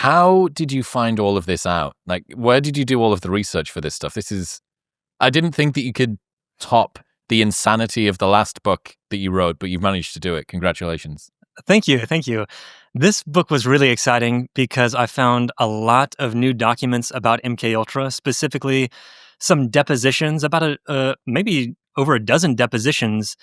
How did you find all of this out? Like, where did you do all of the research for this stuff? I didn't think that you could top the insanity of the last book that you wrote, but you've managed to do it. Congratulations. Thank you. Thank you. This book was really exciting because I found a lot of new documents about MKUltra, specifically some depositions, about maybe over a dozen depositions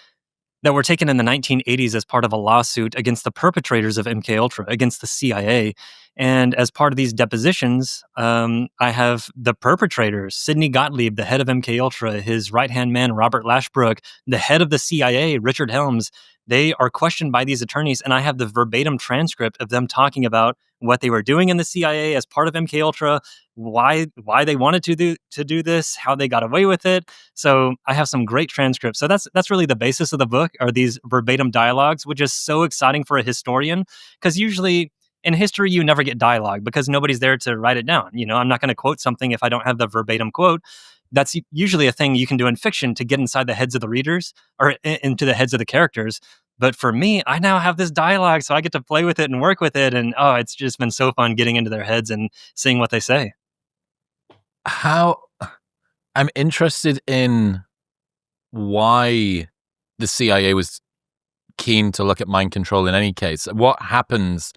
that were taken in the 1980s as part of a lawsuit against the perpetrators of MKUltra, against the CIA. And as part of these depositions, I have the perpetrators, Sidney Gottlieb, the head of MKUltra, his right-hand man, Robert Lashbrook, the head of the CIA, Richard Helms. They are questioned by these attorneys, and I have the verbatim transcript of them talking about what they were doing in the CIA as part of MKUltra, why they wanted to do this, how they got away with it. So I have some great transcripts. So that's really the basis of the book, are these verbatim dialogues, which is so exciting for a historian, because usually in history you never get dialogue because nobody's there to write it down. I'm not going to quote something if I don't have the verbatim quote. That's usually a thing you can do in fiction to get inside the heads of the readers or into the heads of the characters. But for me, I now have this dialogue, so I get to play with it and work with it. And it's just been so fun getting into their heads and seeing what they say. I'm interested in why the CIA was keen to look at mind control in any case. What happens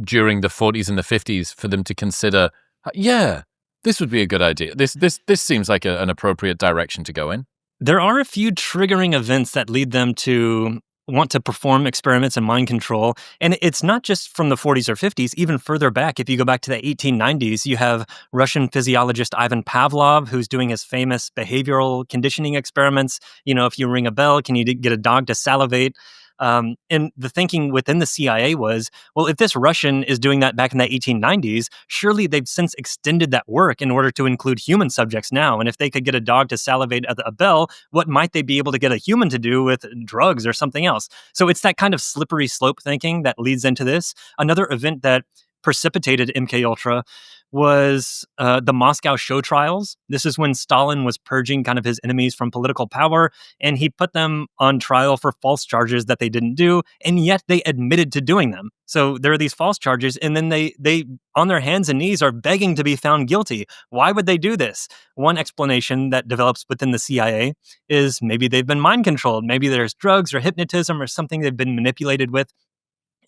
during the 40s and the 50s for them to consider, this would be a good idea. This seems like an appropriate direction to go in. There are a few triggering events that lead them to want to perform experiments in mind control. And it's not just from the 40s or 50s, even further back. If you go back to the 1890s, you have Russian physiologist Ivan Pavlov, who's doing his famous behavioral conditioning experiments. If you ring a bell, can you get a dog to salivate? And the thinking within the CIA was, well, if this Russian is doing that back in the 1890s, surely they've since extended that work in order to include human subjects now. And if they could get a dog to salivate at a bell, what might they be able to get a human to do with drugs or something else? So it's that kind of slippery slope thinking that leads into this. Another event that precipitated MKUltra was the Moscow show trials. This is when Stalin was purging kind of his enemies from political power, and he put them on trial for false charges that they didn't do, and yet they admitted to doing them. So there are these false charges, and then they on their hands and knees are begging to be found guilty. Why would they do this? One explanation that develops within the CIA is maybe they've been mind controlled. Maybe there's drugs or hypnotism or something they've been manipulated with.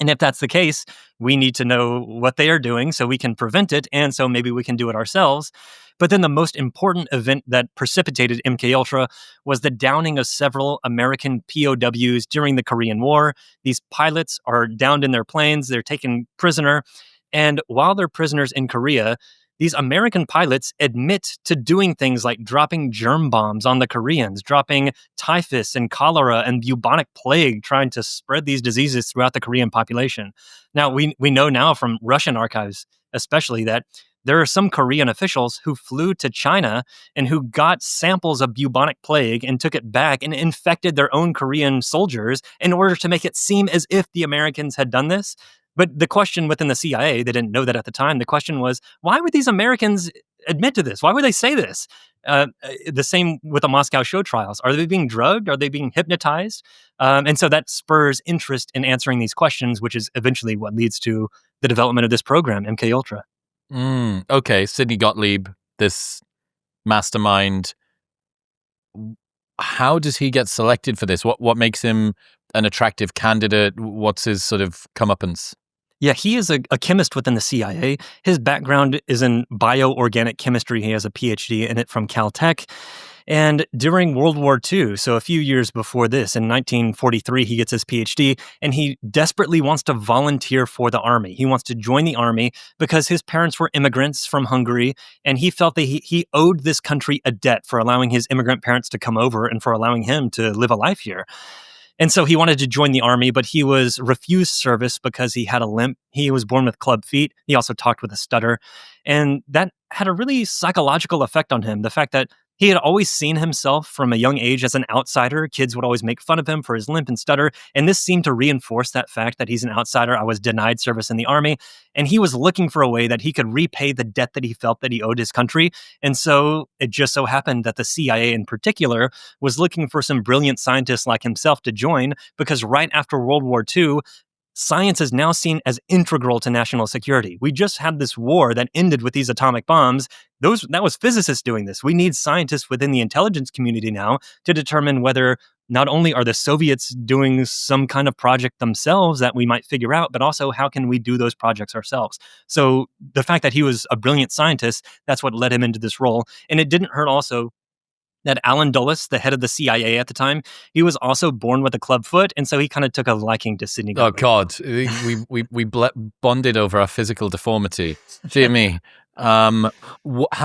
And if that's the case, we need to know what they are doing so we can prevent it, and so maybe we can do it ourselves. But then the most important event that precipitated MKUltra was the downing of several American POWs during the Korean War. These pilots are downed in their planes, they're taken prisoner, and while they're prisoners in Korea, these American pilots admit to doing things like dropping germ bombs on the Koreans, dropping typhus and cholera and bubonic plague, trying to spread these diseases throughout the Korean population. Now, we know now from Russian archives, especially, that there are some Korean officials who flew to China and who got samples of bubonic plague and took it back and infected their own Korean soldiers in order to make it seem as if the Americans had done this. But the question within the CIA, they didn't know that at the time, the question was, why would these Americans admit to this? Why would they say this? The same with the Moscow show trials. Are they being drugged? Are they being hypnotized? And so that spurs interest in answering these questions, which is eventually what leads to the development of this program, MKUltra. Okay, Sidney Gottlieb, this mastermind. How does he get selected for this? What makes him an attractive candidate? What's his sort of comeuppance? Yeah, he is a chemist within the CIA. His background is in bioorganic chemistry. He has a PhD in it from Caltech. And during World War II, so a few years before this, in 1943, he gets his PhD, and he desperately wants to volunteer for the army. He wants to join the army because his parents were immigrants from Hungary, and he felt that he owed this country a debt for allowing his immigrant parents to come over and for allowing him to live a life here. And so he wanted to join the army, but he was refused service because he had a limp. He was born with club feet. He also talked with a stutter. And that had a really psychological effect on him. The fact that he had always seen himself from a young age as an outsider. Kids would always make fun of him for his limp and stutter. And this seemed to reinforce that fact that he's an outsider. I was denied service in the army. And he was looking for a way that he could repay the debt that he felt that he owed his country. And so it just so happened that the CIA in particular was looking for some brilliant scientists like himself to join, because right after World War II, science is now seen as integral to national security. We just had this war that ended with these atomic bombs. That was physicists doing this. We need scientists within the intelligence community now to determine whether not only are the Soviets doing some kind of project themselves that we might figure out, but also how can we do those projects ourselves. So the fact that he was a brilliant scientist, that's what led him into this role. And it didn't hurt also that Alan Dulles, the head of the CIA at the time, he was also born with a club foot, and so he kind of took a liking to Sidney Oh Gottlieb. God, we bonded over our physical deformity. Dear me. How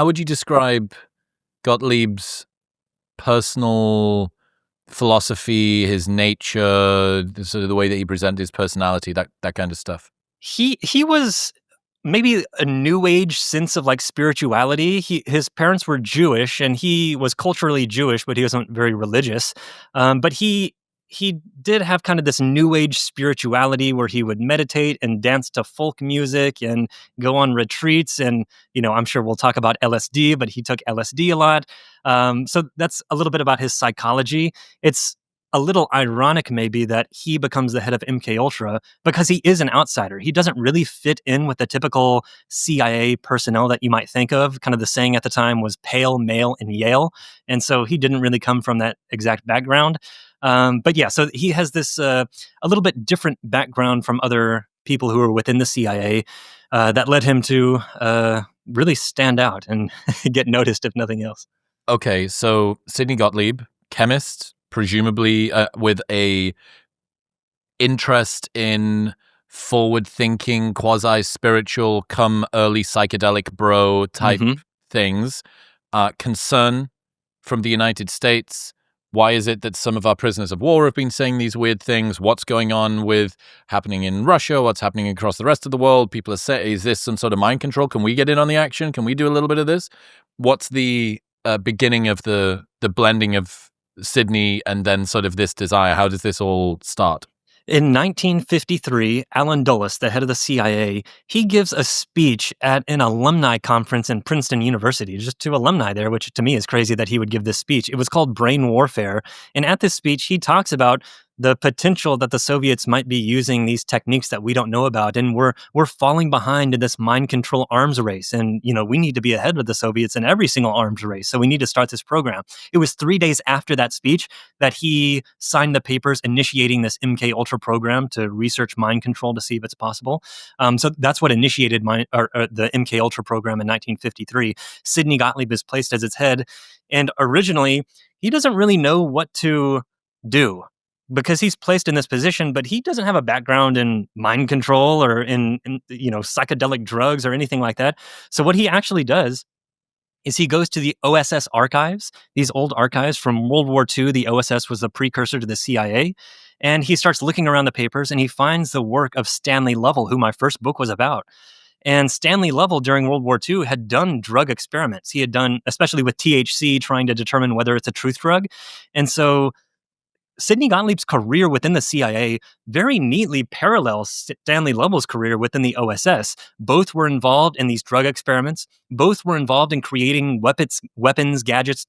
would you describe Gottlieb's personal philosophy, his nature, sort of the way that he presented his personality, that kind of stuff? He was maybe a new age sense of like spirituality. His parents were Jewish, and he was culturally Jewish, but he wasn't very religious. But he did have kind of this new age spirituality where he would meditate and dance to folk music and go on retreats. And I'm sure we'll talk about LSD, but he took LSD a lot. So that's a little bit about his psychology. It's a little ironic maybe that he becomes the head of MKUltra because he is an outsider. He doesn't really fit in with the typical CIA personnel that you might think of. Kind of the saying at the time was pale, male, and Yale. And so he didn't really come from that exact background. But yeah, so he has this a little bit different background from other people who were within the CIA that led him to really stand out and get noticed, if nothing else. Okay, so Sidney Gottlieb, chemist, presumably with a interest in forward-thinking, quasi-spiritual, come early psychedelic bro type things. Concern from the United States. Why is it that some of our prisoners of war have been saying these weird things? What's going on with happening in Russia? What's happening across the rest of the world? People are saying, is this some sort of mind control? Can we get in on the action? Can we do a little bit of this? What's the beginning of the blending of Sidney and then sort of this desire? How does this all start? In 1953, Alan Dulles, the head of the CIA, he gives a speech at an alumni conference in Princeton University, just to alumni there, which to me is crazy that he would give this speech. It was called Brain Warfare. And at this speech, he talks about the potential that the Soviets might be using these techniques that we don't know about. And we're falling behind in this mind control arms race. And, we need to be ahead of the Soviets in every single arms race. So we need to start this program. It was 3 days after that speech that he signed the papers initiating this MKUltra program to research mind control to see if it's possible. So that's what initiated the MKUltra program in 1953. Sidney Gottlieb is placed as its head. And originally, he doesn't really know what to do, because he's placed in this position, but he doesn't have a background in mind control or in psychedelic drugs or anything like that. So what he actually does is he goes to the OSS archives, these old archives from World War II. The OSS was the precursor to the CIA. And he starts looking around the papers and he finds the work of Stanley Lovell, who my first book was about. And Stanley Lovell during World War II had done drug experiments. He had done, especially with THC, trying to determine whether it's a truth drug. And so Sidney Gottlieb's career within the CIA very neatly parallels Stanley Lovell's career within the OSS. Both were involved in these drug experiments. Both were involved in creating weapons, gadgets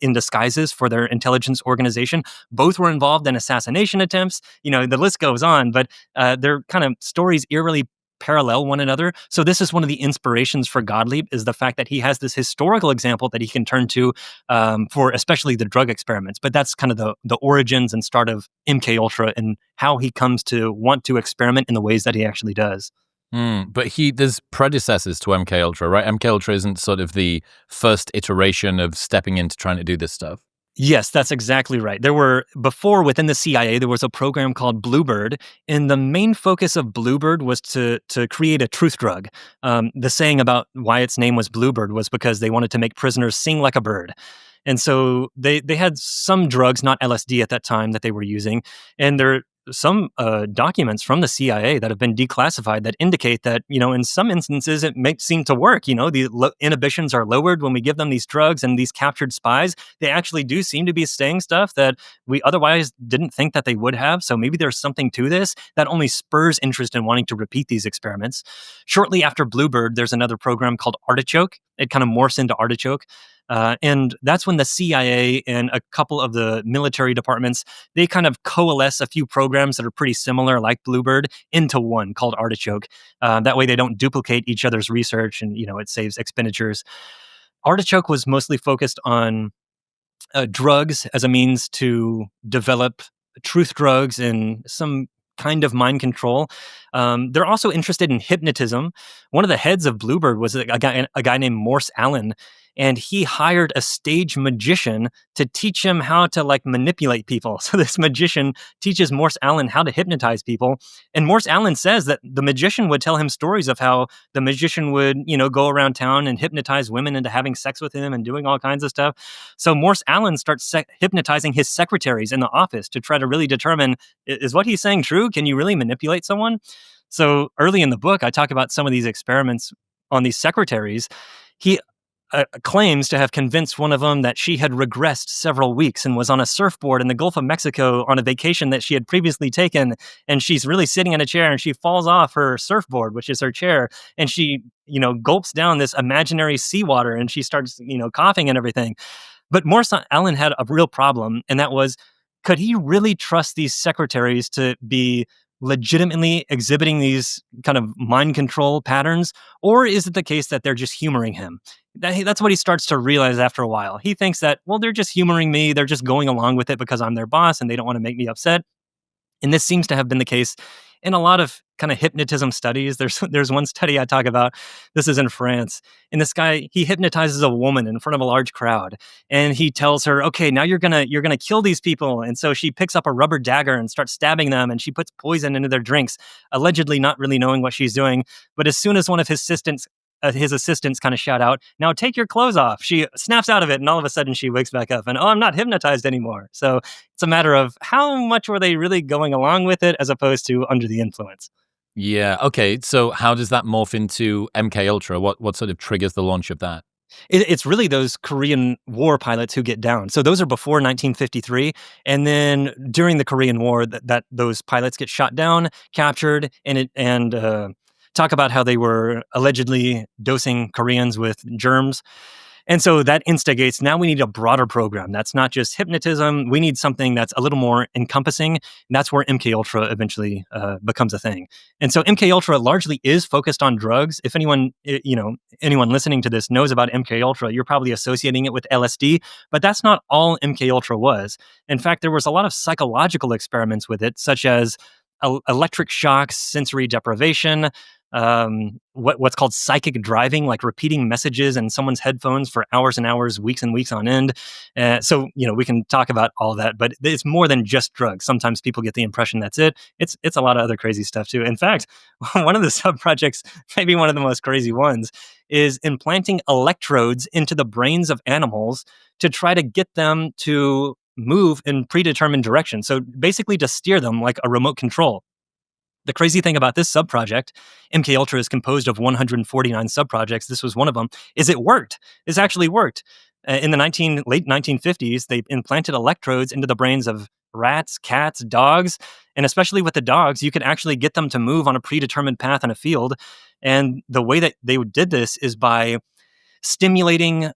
in disguises for their intelligence organization. Both were involved in assassination attempts. The list goes on, but their kind of stories eerily parallel one another. So this is one of the inspirations for Gottlieb, is the fact that he has this historical example that he can turn to for especially the drug experiments. But that's kind of the origins and start of MKUltra and how he comes to want to experiment in the ways that he actually does. But there's predecessors to MKUltra, right? MKUltra isn't sort of the first iteration of stepping into trying to do this stuff. Yes, that's exactly right. Before within the CIA, there was a program called Bluebird, and the main focus of Bluebird was to create a truth drug. The saying about why its name was Bluebird was because they wanted to make prisoners sing like a bird. And so they had some drugs, not LSD at that time, that they were using, and there some documents from the CIA that have been declassified that indicate that, in some instances it may seem to work. The inhibitions are lowered when we give them these drugs, and these captured spies, they actually do seem to be saying stuff that we otherwise didn't think that they would have. So maybe there's something to this that only spurs interest in wanting to repeat these experiments. Shortly after Bluebird, there's another program called Artichoke. It kind of morphs into Artichoke. And that's when the CIA and a couple of the military departments, they kind of coalesce a few programs that are pretty similar, like Bluebird, into one called Artichoke. That way they don't duplicate each other's research, and it saves expenditures. Artichoke was mostly focused on drugs as a means to develop truth drugs and some kind of mind control. They're also interested in hypnotism. One of the heads of Bluebird was a guy named Morse Allen, and he hired a stage magician to teach him how to manipulate people. So this magician teaches Morse Allen how to hypnotize people, and Morse Allen says that the magician would tell him stories of how the magician would, go around town and hypnotize women into having sex with him and doing all kinds of stuff. So Morse Allen starts hypnotizing his secretaries in the office to try to really determine, is what he's saying true? Can you really manipulate someone? So early in the book, I talk about some of these experiments on these secretaries. He claims to have convinced one of them that she had regressed several weeks and was on a surfboard in the Gulf of Mexico on a vacation that she had previously taken. And she's really sitting in a chair and she falls off her surfboard, which is her chair. And she, gulps down this imaginary seawater and she starts, coughing and everything. But Morse Allen had a real problem, and that was, could he really trust these secretaries to be legitimately exhibiting these kind of mind control patterns? Or is it the case that they're just humoring him? That's what he starts to realize after a while. He thinks that, well, they're just humoring me. They're just going along with it because I'm their boss and they don't want to make me upset. And this seems to have been the case in a lot of kind of hypnotism studies. There's one study I talk about. This is in France. And this guy, he hypnotizes a woman in front of a large crowd. And he tells her, okay, now you're gonna kill these people. And so she picks up a rubber dagger and starts stabbing them, and she puts poison into their drinks, allegedly not really knowing what she's doing. But as soon as one of his assistants kind of shout out, now take your clothes off, she snaps out of it, and all of a sudden she wakes back up and, oh, I'm not hypnotized anymore. So it's a matter of how much were they really going along with it as opposed to under the influence. Yeah. Okay. So how does that morph into MKUltra? What sort of triggers the launch of that? It's really those Korean War pilots who get down. So those are before 1953, and then during the Korean War, that those pilots get shot down, captured, and talk about how they were allegedly dosing Koreans with germs. And so that instigates, now we need a broader program. That's not just hypnotism. We need something that's a little more encompassing. And that's where MKUltra eventually becomes a thing. And so MKUltra largely is focused on drugs. If anyone listening to this knows about MKUltra, you're probably associating it with LSD, but that's not all MKUltra was. In fact, there was a lot of psychological experiments with it, such as electric shocks, sensory deprivation, what's called psychic driving, like repeating messages in someone's headphones for hours and hours, weeks and weeks on end. So we can talk about all that, but it's more than just drugs. Sometimes people get the impression that's it. It's a lot of other crazy stuff too. In fact, one of the sub projects, maybe one of the most crazy ones, is implanting electrodes into the brains of animals to try to get them to move in predetermined directions. So basically to steer them like a remote control. The crazy thing about this sub-project, MKUltra is composed of 149 sub-projects. This was one of them. Is it worked? This actually worked. In the late 1950s, they implanted electrodes into the brains of rats, cats, dogs, and especially with the dogs, you could actually get them to move on a predetermined path in a field. And the way that they did this is by stimulating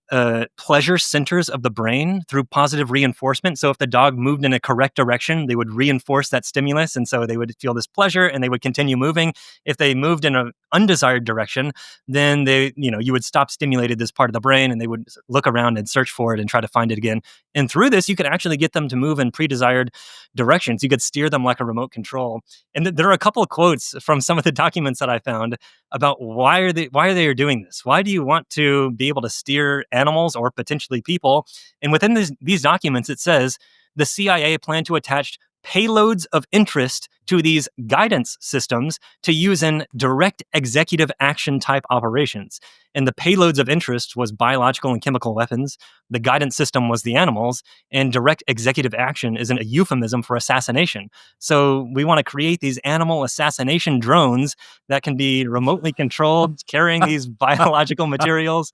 pleasure centers of the brain through positive reinforcement. So if the dog moved in a correct direction, they would reinforce that stimulus. And so they would feel this pleasure and they would continue moving. If they moved in an undesired direction, then you would stop stimulated this part of the brain and they would look around and search for it and try to find it again. And through this, you could actually get them to move in pre-desired directions. You could steer them like a remote control. And there are a couple of quotes from some of the documents that I found about why are they doing this? Why do you want to be able to steer animals or potentially people? And within these documents, it says the CIA planned to attach payloads of interest to these guidance systems to use in direct executive action type operations. And the payloads of interest was biological and chemical weapons. The guidance system was the animals, and direct executive action is a euphemism for assassination. So we want to create these animal assassination drones that can be remotely controlled, carrying these biological materials.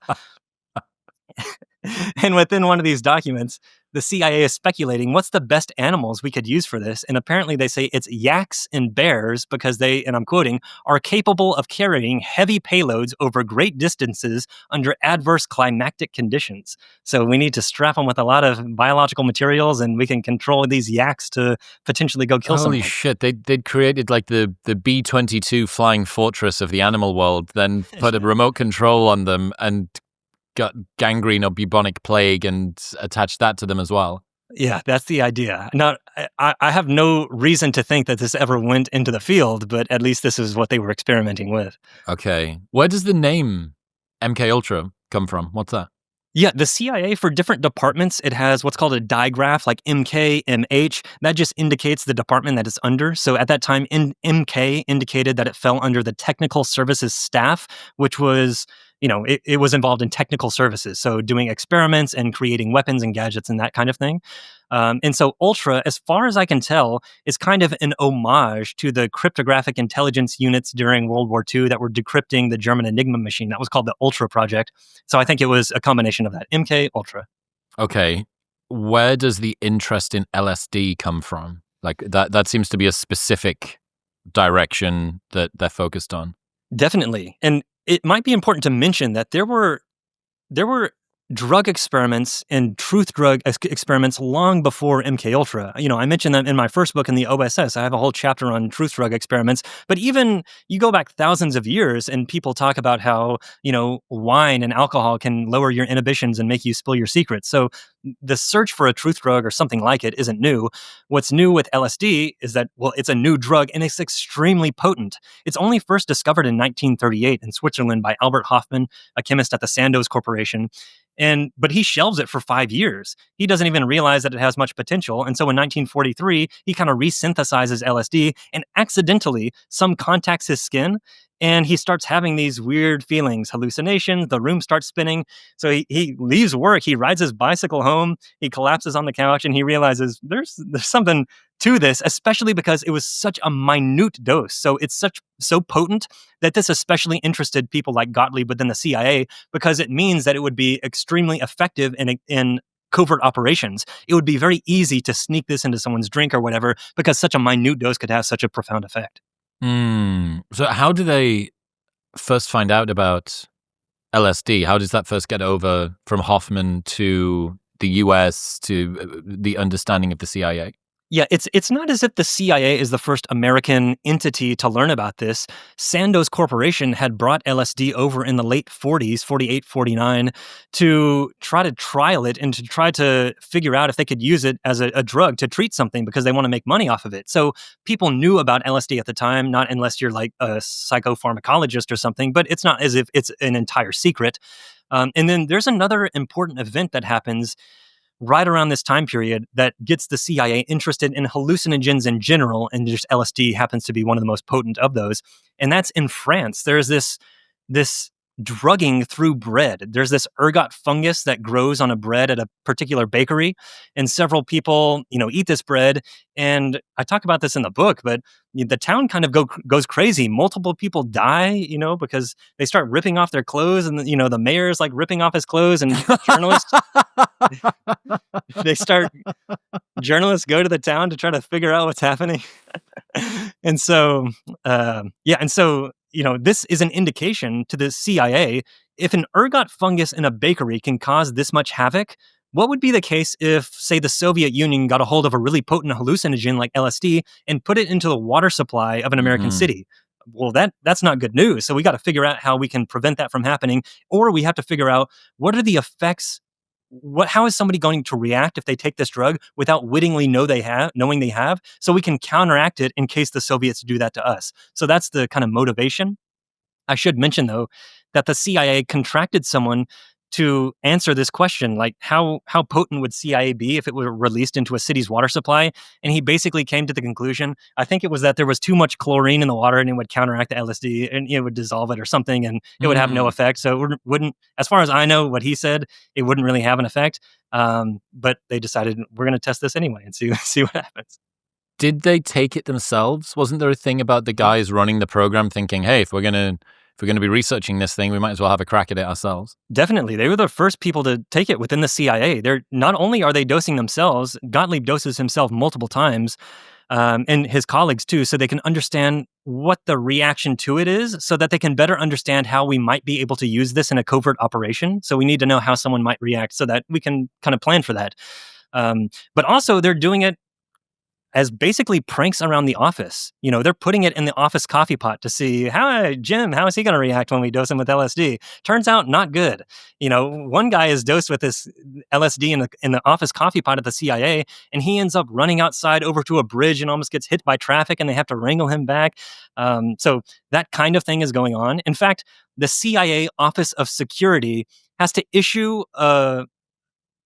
And within one of these documents, the CIA is speculating what's the best animals we could use for this. And apparently they say it's yaks and bears because they, and I'm quoting, are capable of carrying heavy payloads over great distances under adverse climatic conditions. So we need to strap them with a lot of biological materials and we can control these yaks to potentially go kill Holy someone. shit! They'd created like the B-22 flying fortress of the animal world, then put a remote control on them and got gangrene or bubonic plague and attached that to them as well. Yeah, that's the idea. Now, I have no reason to think that this ever went into the field, but at least this is what they were experimenting with. Okay, where does the name MKUltra come from? What's that? Yeah, the CIA, for different departments, it has what's called a digraph, like MK, MH. That just indicates the department that it's under. So at that time, MK indicated that it fell under the technical services staff, which was, it was involved in technical services. So doing experiments and creating weapons and gadgets and that kind of thing. And so Ultra, as far as I can tell, is kind of an homage to the cryptographic intelligence units during World War II that were decrypting the German Enigma machine. That was called the Ultra Project. So I think it was a combination of that. MK Ultra. Okay, where does the interest in LSD come from? Like that seems to be a specific direction that they're focused on. Definitely. And it might be important to mention that there were drug experiments and truth drug experiments long before MKUltra. I mentioned them in my first book in the OSS. I have a whole chapter on truth drug experiments. But even you go back thousands of years and people talk about how, wine and alcohol can lower your inhibitions and make you spill your secrets. So the search for a truth drug or something like it isn't new. What's new with LSD is that, well, it's a new drug and it's extremely potent. It's only first discovered in 1938 in Switzerland by Albert Hofmann, a chemist at the Sandoz Corporation. But he shelves it for 5 years. He doesn't even realize that it has much potential. And so in 1943, he kind of resynthesizes LSD and accidentally some contacts his skin. And he starts having these weird feelings, hallucinations. The room starts spinning. So he leaves work. He rides his bicycle home. He collapses on the couch and he realizes there's something to this, especially because it was such a minute dose. So it's so potent that this especially interested people like Gottlieb within the CIA because it means that it would be extremely effective in covert operations. It would be very easy to sneak this into someone's drink or whatever because such a minute dose could have such a profound effect. So how do they first find out about LSD? How does that first get over from Hoffman to the US to the understanding of the CIA? Yeah, it's not as if the CIA is the first American entity to learn about this. Sandoz Corporation had brought LSD over in the late 40s, 48, 49, to try to trial it and to try to figure out if they could use it as a drug to treat something because they want to make money off of it. So people knew about LSD at the time, not unless you're like a psychopharmacologist or something, but it's not as if it's an entire secret. And then there's another important event that happens right around this time period that gets the CIA interested in hallucinogens in general, and just LSD happens to be one of the most potent of those. And that's in France. There's this drugging through bread. There's this ergot fungus that grows on a bread at a particular bakery, and several people, eat this bread. And I talk about this in the book, but the town kind of goes crazy. Multiple people die, because they start ripping off their clothes, and the mayor's like ripping off his clothes, and journalists go to the town to try to figure out what's happening. And so, this is an indication to the CIA. If an ergot fungus in a bakery can cause this much havoc, what would be the case if, say, the Soviet Union got a hold of a really potent hallucinogen like LSD and put it into the water supply of an American city? Well, that's not good news. So we got to figure out how we can prevent that from happening, or we have to figure out what are the effects. How is somebody going to react if they take this drug without wittingly knowing they have, so we can counteract it in case the Soviets do that to us. So that's the kind of motivation. I should mention, though, that the CIA contracted someone to answer this question, like how potent would CIA be if it were released into a city's water supply? And he basically came to the conclusion, I think it was that there was too much chlorine in the water and it would counteract the LSD and it would dissolve it or something, and it would have no effect. So it wouldn't, as far as I know, what he said, it wouldn't really have an effect. But they decided we're going to test this anyway and see what happens. Did they take it themselves? Wasn't there a thing about the guys running the program thinking, hey, if we're going to if we're going to be researching this thing, we might as well have a crack at it ourselves. Definitely. They were the first people to take it within the CIA. They're not only are they dosing themselves, Gottlieb doses himself multiple times, and his colleagues too, so they can understand what the reaction to it is, so that they can better understand how we might be able to use this in a covert operation. So we need to know how someone might react so that we can kind of plan for that. But also, they're doing it as basically pranks around the office. They're putting it in the office coffee pot to see, Jim, how is he going to react when we dose him with LSD? Turns out not good. One guy is dosed with this LSD in the office coffee pot at the CIA, and he ends up running outside over to a bridge and almost gets hit by traffic, and they have to wrangle him back. So that kind of thing is going on. In fact, the CIA Office of Security has to issue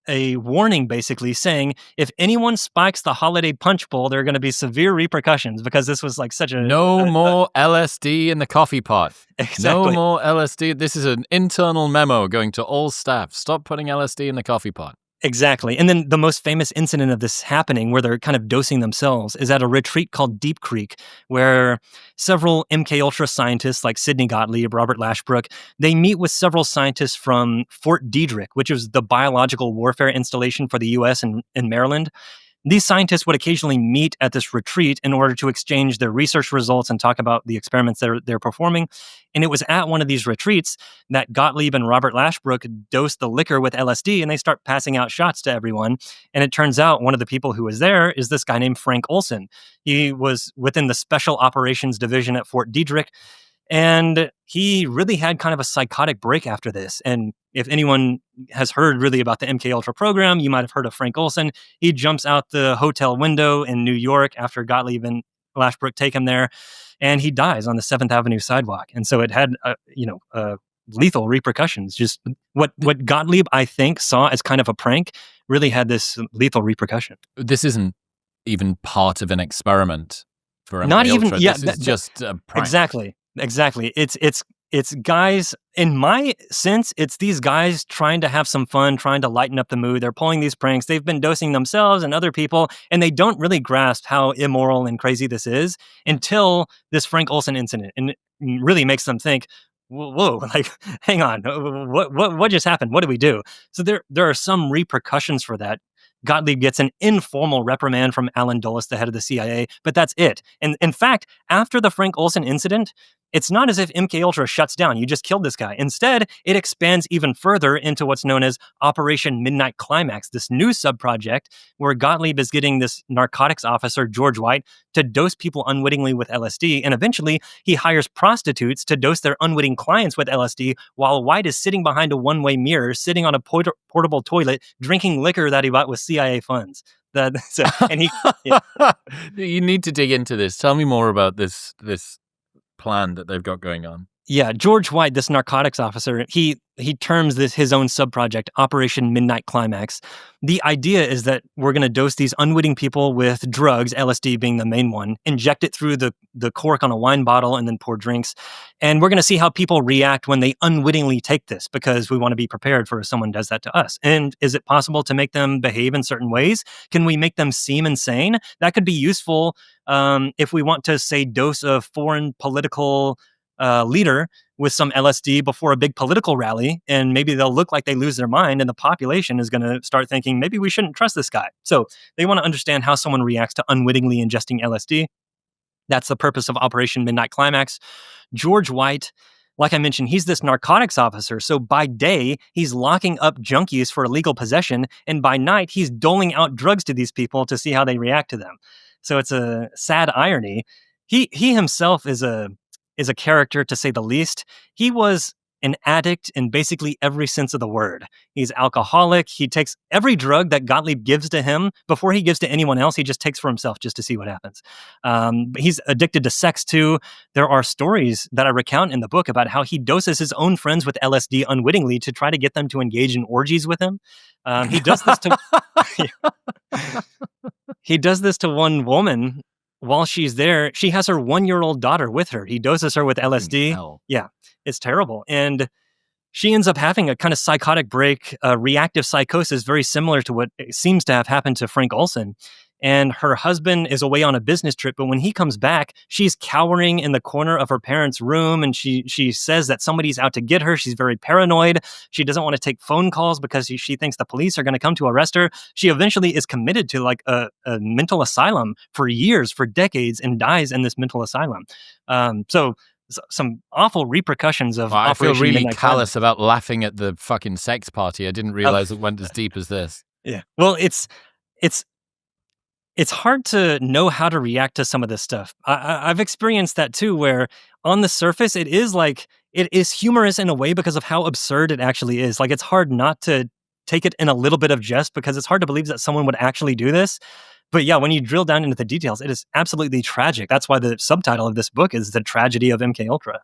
a warning, basically saying if anyone spikes the holiday punch bowl, there are going to be severe repercussions, because this was like such a more LSD in the coffee pot. Exactly. No more LSD. This is an internal memo going to all staff. Stop putting LSD in the coffee pot. Exactly. And then the most famous incident of this happening, where they're kind of dosing themselves, is at a retreat called Deep Creek, where several MKUltra scientists like Sidney Gottlieb, Robert Lashbrook, they meet with several scientists from Fort Detrick, which is the biological warfare installation for the U.S. in Maryland. These scientists would occasionally meet at this retreat in order to exchange their research results and talk about the experiments they're performing. And it was at one of these retreats that Gottlieb and Robert Lashbrook dosed the liquor with LSD, and they start passing out shots to everyone. And it turns out one of the people who was there is this guy named Frank Olson. He was within the Special Operations Division at Fort Detrick, and he really had kind of a psychotic break after this. And if anyone has heard really about the MKUltra program, you might have heard of Frank Olson. He jumps out the hotel window in New York after Gottlieb and Lashbrook take him there, and he dies on the 7th Avenue sidewalk. And so it had, lethal repercussions. Just what Gottlieb, I think, saw as kind of a prank really had this lethal repercussion. This isn't even part of an experiment for MKUltra. Not even, yeah. This is just a prank. Exactly. It's guys, in my sense, it's these guys trying to have some fun, trying to lighten up the mood. They're pulling these pranks. They've been dosing themselves and other people, and they don't really grasp how immoral and crazy this is until this Frank Olson incident. And it really makes them think, whoa, like, hang on, what just happened? What do we do? So there are some repercussions for that. Gottlieb gets an informal reprimand from Alan Dulles, the head of the CIA, but that's it. And in fact, after the Frank Olson incident, it's not as if MKUltra shuts down. You just killed this guy. Instead, it expands even further into what's known as Operation Midnight Climax, this new subproject where Gottlieb is getting this narcotics officer, George White, to dose people unwittingly with LSD. And eventually, he hires prostitutes to dose their unwitting clients with LSD, while White is sitting behind a one-way mirror, sitting on a portable toilet, drinking liquor that he bought with CIA funds. You need to dig into this. Tell me more about this plan that they've got going on. Yeah, George White, this narcotics officer, he terms this his own subproject, Operation Midnight Climax. The idea is that we're going to dose these unwitting people with drugs, LSD being the main one, inject it through the cork on a wine bottle, and then pour drinks. And we're going to see how people react when they unwittingly take this, because we want to be prepared for if someone does that to us. And is it possible to make them behave in certain ways? Can we make them seem insane? That could be useful if we want to, say, dose a foreign political leader with some LSD before a big political rally, and maybe they'll look like they lose their mind, and the population is going to start thinking, maybe we shouldn't trust this guy. So they want to understand how someone reacts to unwittingly ingesting LSD. That's the purpose of Operation Midnight Climax. George White, like I mentioned, he's this narcotics officer. So by day, he's locking up junkies for illegal possession, and by night, he's doling out drugs to these people to see how they react to them. So it's a sad irony. He himself is a character, to say the least. He was an addict in basically every sense of the word. He's alcoholic. He takes every drug that Gottlieb gives to him before he gives to anyone else. He just takes for himself just to see what happens. But he's addicted to sex too. There are stories that I recount in the book about how he doses his own friends with LSD unwittingly to try to get them to engage in orgies with him. He does this to he does this to one woman. While she's there, she has her 1-year-old daughter with her. He doses her with LSD. Hell. Yeah, it's terrible. And she ends up having a kind of psychotic break, reactive psychosis, very similar to what seems to have happened to Frank Olson. and her husband is away on a business trip. But when he comes back, she's cowering in the corner of her parents' room, and she says that somebody's out to get her. She's very paranoid. She doesn't want to take phone calls because she thinks the police are going to come to arrest her. She eventually is committed to like a mental asylum for years, for decades, and dies in this mental asylum. So some awful repercussions of Well, I feel Operation really Midnight callous Madness. about laughing at the fucking sex party. I didn't realize it went as deep as this. Yeah. Well, it's it's hard to know how to react to some of this stuff. I've experienced that too, where on the surface it is like it is humorous in a way because of how absurd it actually is. Like it's hard not to take it in a little bit of jest because it's hard to believe that someone would actually do this. But yeah, when you drill down into the details, it is absolutely tragic. That's why the subtitle of this book is The Tragedy of MK Ultra.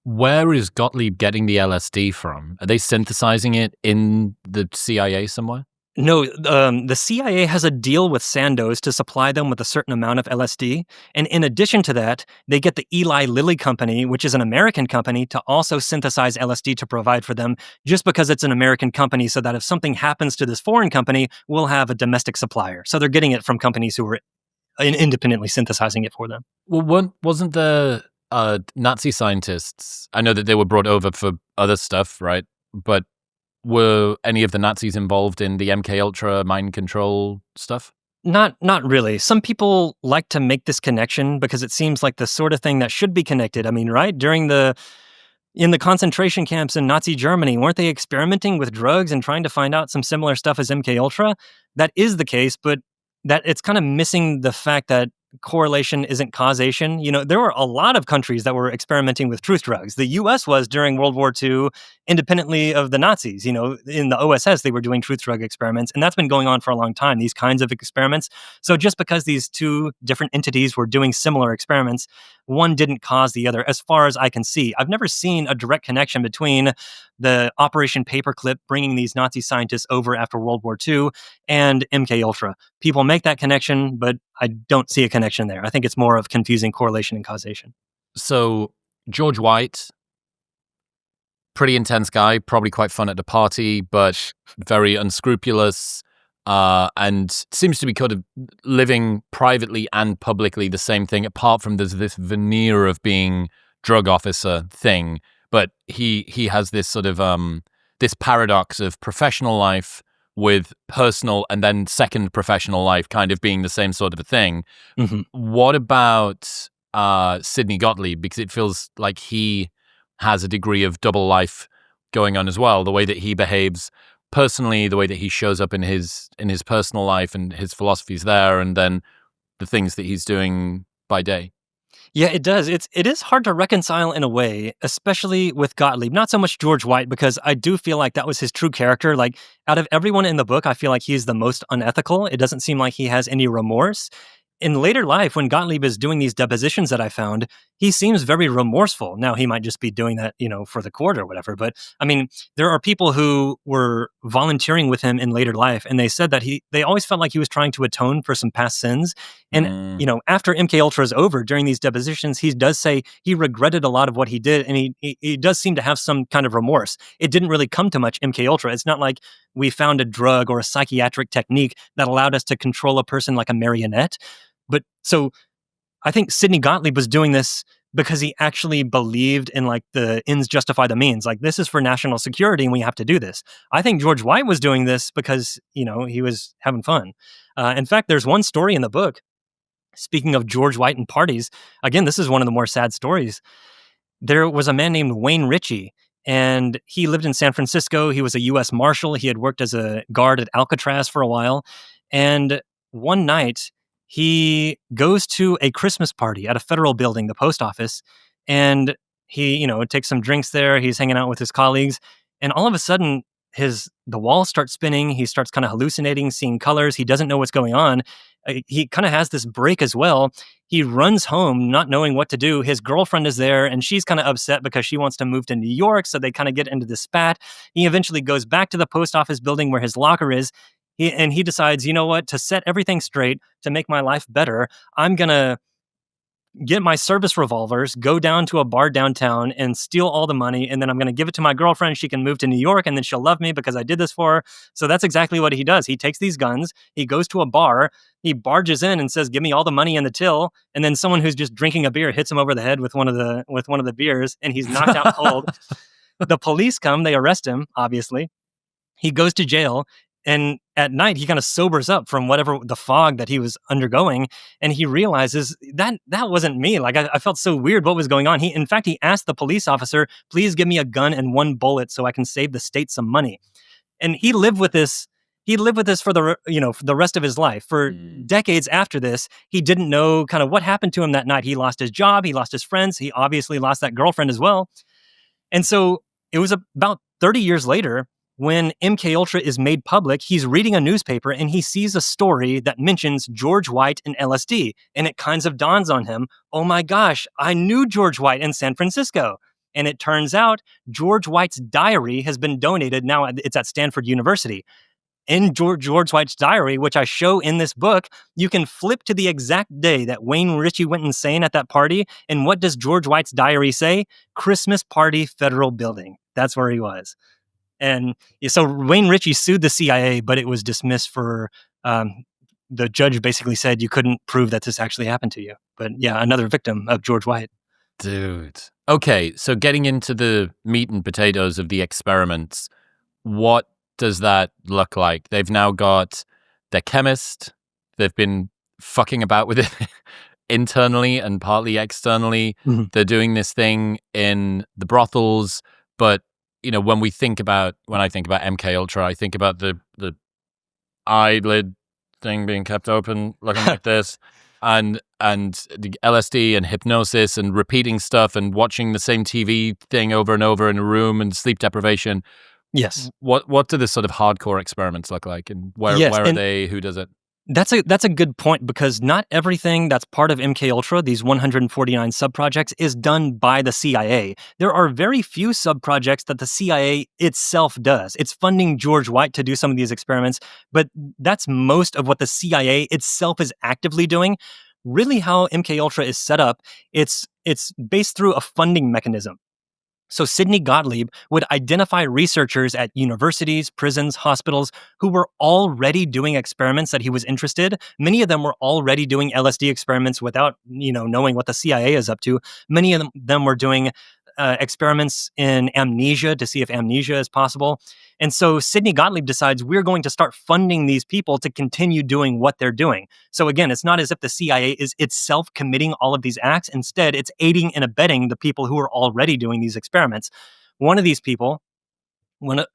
Where is Gottlieb getting the LSD from? Are they synthesizing it in the CIA somewhere? No, the CIA has a deal with Sandoz to supply them with a certain amount of LSD. And in addition to that, they get the Eli Lilly Company, which is an American company, to also synthesize LSD to provide for them, just because it's an American company, so that if something happens to this foreign company, we'll have a domestic supplier. So they're getting it from companies who are independently synthesizing it for them. Well, wasn't the Nazi scientists, I know that they were brought over for other stuff, right? But were any of the Nazis involved in the MK Ultra mind control stuff? Not really. Some people like to make this connection because it seems like the sort of thing that should be connected. I mean, right? In the concentration camps in Nazi Germany, weren't they experimenting with drugs and trying to find out some similar stuff as MK Ultra? That is the case, but that it's kind of missing the fact that correlation isn't causation. You know, there were a lot of countries that were experimenting with truth drugs. The US was during World War II, independently of the Nazis. You know, in the OSS, they were doing truth drug experiments, and that's been going on for a long time, these kinds of experiments. So just because these two different entities were doing similar experiments, one didn't cause the other, as far as I can see. I've never seen a direct connection between the Operation Paperclip bringing these Nazi scientists over after World War II and MK Ultra. People make that connection, but I don't see a connection there. I think it's more of confusing correlation and causation. So George White, pretty intense guy, probably quite fun at the party, but very unscrupulous, and seems to be kind of living privately and publicly the same thing, apart from there's this veneer of being drug officer thing. But he has this sort of this paradox of professional life with personal and then second professional life kind of being the same sort of a thing. Mm-hmm. What about Sidney Gottlieb? Because it feels like he has a degree of double life going on as well. The way that he behaves personally, the way that he shows up in his personal life and his philosophies there, and then the things that he's doing by day. Yeah, it does. It is hard to reconcile in a way, especially with Gottlieb. Not so much George White, because I do feel like that was his true character. Like out of everyone in the book, I feel like he's the most unethical. It doesn't seem like he has any remorse. In later life, when Gottlieb is doing these depositions that I found, he seems very remorseful. Now, he might just be doing that, for the court or whatever. But I mean, there are people who were volunteering with him in later life, and they said that they always felt like he was trying to atone for some past sins. And after MK Ultra is over, during these depositions, he does say he regretted a lot of what he did, and he does seem to have some kind of remorse. It didn't really come to much MK Ultra. It's not like we found a drug or a psychiatric technique that allowed us to control a person like a marionette. But so I think Sidney Gottlieb was doing this because he actually believed in like the ends justify the means. Like this is for national security and we have to do this. I think George White was doing this because, he was having fun. In fact, there's one story in the book, speaking of George White and parties. Again, this is one of the more sad stories. There was a man named Wayne Ritchie, and he lived in San Francisco. He was a U.S. Marshal. He had worked as a guard at Alcatraz for a while. And one night, he goes to a Christmas party at a federal building, the post office, and he, takes some drinks there. He's hanging out with his colleagues, and all of a sudden, the walls start spinning. He starts kind of hallucinating, seeing colors. He doesn't know what's going on. He kind of has this break as well. He runs home, not knowing what to do. His girlfriend is there, and she's kind of upset because she wants to move to New York. So they kind of get into this spat. He eventually goes back to the post office building where his locker is. He decides, you know what, to set everything straight, to make my life better, I'm going to get my service revolvers, go down to a bar downtown and steal all the money. And then I'm going to give it to my girlfriend. She can move to New York and then she'll love me because I did this for her. So that's exactly what he does. He takes these guns, he goes to a bar, he barges in and says, give me all the money in the till. And then someone who's just drinking a beer hits him over the head with one of the beers and he's knocked out cold. The police come, they arrest him, obviously. He goes to jail. And at night, he kind of sobers up from whatever the fog that he was undergoing, and he realizes that wasn't me. Like I felt so weird. What was going on? In fact, he asked the police officer, "Please give me a gun and one bullet so I can save the state some money." And he lived with this. He lived with this for for the rest of his life. For decades after this, he didn't know kind of what happened to him that night. He lost his job. He lost his friends. He obviously lost that girlfriend as well. And so it was about 30 years later. When MKUltra is made public, he's reading a newspaper and he sees a story that mentions George White and LSD. And it kind of dawns on him, oh my gosh, I knew George White in San Francisco. And it turns out George White's diary has been donated. Now it's at Stanford University. In George White's diary, which I show in this book, you can flip to the exact day that Wayne Ritchie went insane at that party. And what does George White's diary say? Christmas party, Federal Building. That's where he was. And so Wayne Ritchie sued the CIA, but it was dismissed for, the judge basically said you couldn't prove that this actually happened to you. But yeah, another victim of George White. Dude. Okay, so getting into the meat and potatoes of the experiments, what does that look like? They've now got their chemist. They've been fucking about with it internally and partly externally. Mm-hmm. They're doing this thing in the brothels, but when I think about MKUltra, I think about the eyelid thing being kept open, looking like this, and the LSD and hypnosis and repeating stuff and watching the same TV thing over and over in a room and sleep deprivation. Yes. What do the sort of hardcore experiments look like, and where are they? Who does it? That's a good point, because not everything that's part of MKUltra, these 149 subprojects, is done by the CIA. There are very few subprojects that the CIA itself does. It's funding George White to do some of these experiments, but that's most of what the CIA itself is actively doing. Really, how MKUltra is set up, it's based through a funding mechanism. So Sidney Gottlieb would identify researchers at universities, prisons, hospitals who were already doing experiments that he was interested. Many of them were already doing LSD experiments without, knowing what the CIA is up to. Many of them were doing experiments in amnesia to see if amnesia is possible. And so Sidney Gottlieb decides we're going to start funding these people to continue doing what they're doing. So again, it's not as if the CIA is itself committing all of these acts. Instead, it's aiding and abetting the people who are already doing these experiments. One of these people, there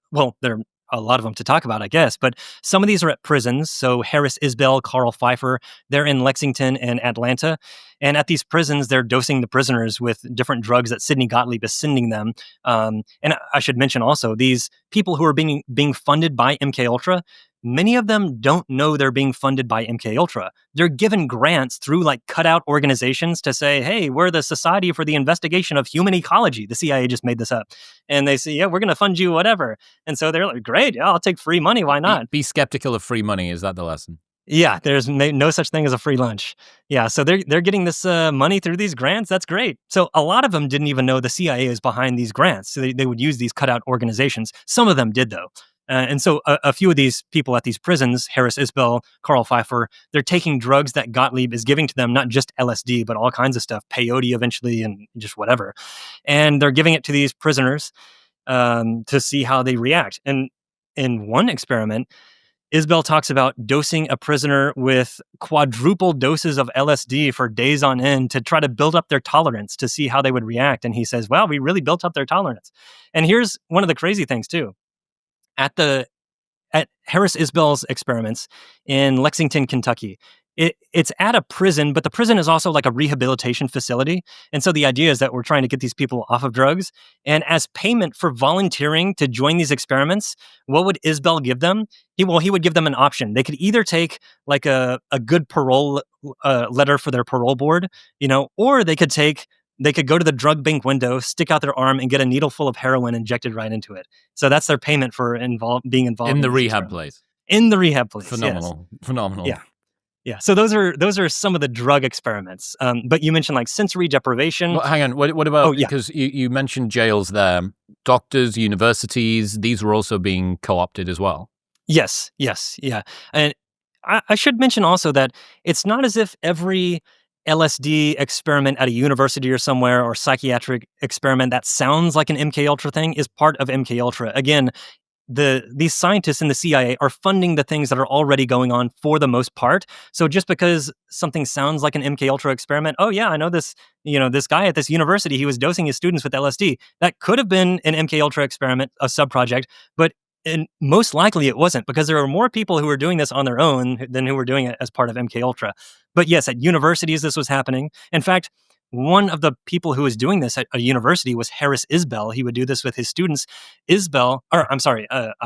are a lot of them to talk about, I guess, but some of these are at prisons. So Harris Isbell, Carl Pfeiffer, they're in Lexington and Atlanta. And at these prisons, they're dosing the prisoners with different drugs that Sidney Gottlieb is sending them. And I should mention also, these people who are being funded by MKUltra, many of them don't know they're being funded by MKUltra. They're given grants through cutout organizations to say, hey, we're the Society for the Investigation of Human Ecology. The CIA just made this up. And they say, yeah, we're going to fund you, whatever. And so they're like, great, yeah, I'll take free money. Why not? Be skeptical of free money. Is that the lesson? Yeah, there's no such thing as a free lunch. Yeah, so they're getting this money through these grants. That's great. So a lot of them didn't even know the CIA is behind these grants. So they would use these cutout organizations. Some of them did, though. And so a few of these people at these prisons, Harris Isbell, Carl Pfeiffer, they're taking drugs that Gottlieb is giving to them, not just LSD, but all kinds of stuff, peyote eventually, and just whatever. And they're giving it to these prisoners to see how they react. And in one experiment, Isbell talks about dosing a prisoner with quadruple doses of LSD for days on end to try to build up their tolerance to see how they would react. And he says, wow, we really built up their tolerance. And here's one of the crazy things too. At Harris Isbell's experiments in Lexington, Kentucky, it's at a prison, but the prison is also like a rehabilitation facility. And so the idea is that we're trying to get these people off of drugs. And as payment for volunteering to join these experiments, what would Isbell give them? He would give them an option. They could either take a good parole letter for their parole board, or they could go to the drug bank window, stick out their arm, and get a needle full of heroin injected right into it. So that's their payment for being involved in the rehab place. In the rehab place, phenomenal, yes. Phenomenal. Yeah. Yeah. So those are some of the drug experiments. But you mentioned like sensory deprivation. Well, hang on. What about, Oh, yeah. because you mentioned jails there, doctors, universities, these were also being co-opted as well. Yes. Yeah. And I should mention also that it's not as if every LSD experiment at a university or somewhere, or psychiatric experiment that sounds like an MK Ultra thing, is part of MK Ultra. Again, these scientists in the CIA are funding the things that are already going on for the most part. So just because something sounds like an MK Ultra experiment, oh yeah, I know this, this guy at this university, he was dosing his students with LSD. That could have been an MK Ultra experiment, a sub-project, but most likely it wasn't, because there are more people who were doing this on their own than who were doing it as part of MK Ultra. But yes, at universities this was happening. In fact, one of the people who was doing this at a university was Harris Isbell. He would do this with his students. I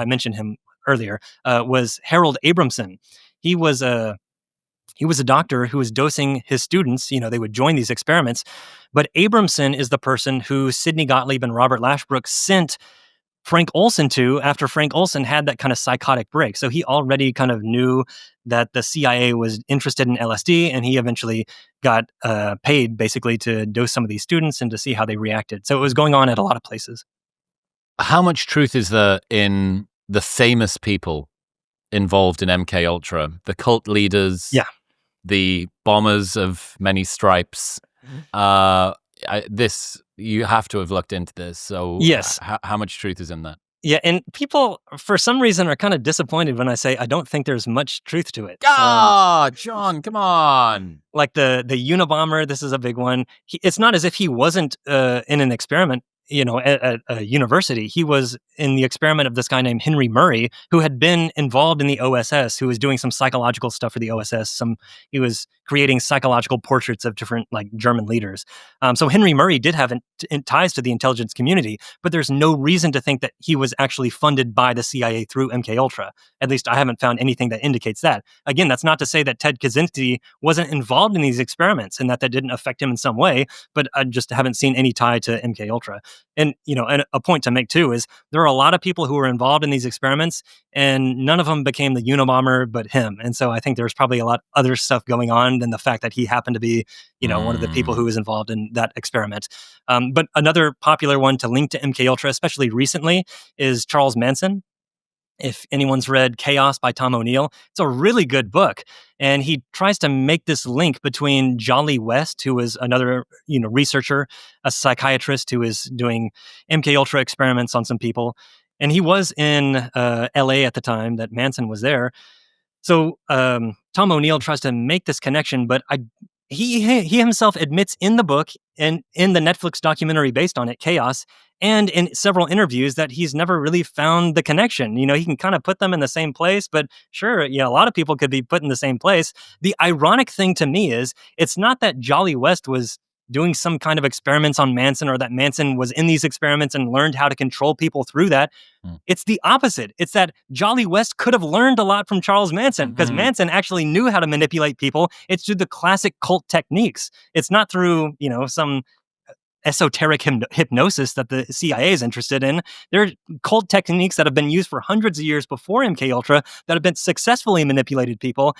mentioned him earlier, was Harold Abramson. He was a doctor who was dosing his students. They would join these experiments. But Abramson is the person who Sidney Gottlieb and Robert Lashbrook sent Frank Olson to after Frank Olson had that kind of psychotic break. So he already kind of knew that the CIA was interested in LSD, and he eventually got paid basically to dose some of these students and to see how they reacted. So it was going on at a lot of places. How much truth is there in the famous people involved in MK Ultra, the cult leaders, Yeah. the bombers of many stripes? You have to have looked into this. So Yes. how much truth is in that? Yeah, and people, for some reason, are kind of disappointed when I say I don't think there's much truth to it. John, come on. Like the Unabomber, this is a big one. It's not as if he wasn't in an experiment, at a university. He was in the experiment of this guy named Henry Murray, who had been involved in the OSS, who was doing some psychological stuff for the OSS. He was creating psychological portraits of different German leaders. So Henry Murray did have ties to the intelligence community, but there's no reason to think that he was actually funded by the CIA through MK Ultra. At least I haven't found anything that indicates that. Again, that's not to say that Ted Kaczynski wasn't involved in these experiments and that didn't affect him in some way, but I just haven't seen any tie to MK Ultra. And and a point to make too is there are a lot of people who were involved in these experiments, and none of them became the Unabomber but him. And so I think there's probably a lot other stuff going on than the fact that he happened to be, one of the people who was involved in that experiment. But another popular one to link to MK Ultra, especially recently, is Charles Manson. If anyone's read Chaos by Tom O'Neill, it's a really good book. And he tries to make this link between Jolly West, who is another, researcher, a psychiatrist who is doing MK Ultra experiments on some people. And he was in LA at the time that Manson was there. So Tom O'Neill tries to make this connection, but he himself admits in the book and in the Netflix documentary based on it, Chaos, and in several interviews that he's never really found the connection. He can kind of put them in the same place, but sure, a lot of people could be put in the same place. The ironic thing to me is it's not that Jolly West was doing some kind of experiments on Manson, or that Manson was in these experiments and learned how to control people through that. It's the opposite. It's that Jolly West could have learned a lot from Charles Manson, because Manson actually knew how to manipulate people. It's through the classic cult techniques. It's not through, some esoteric hypnosis that the CIA is interested in. There are cult techniques that have been used for hundreds of years before MK Ultra that have been successfully manipulated people.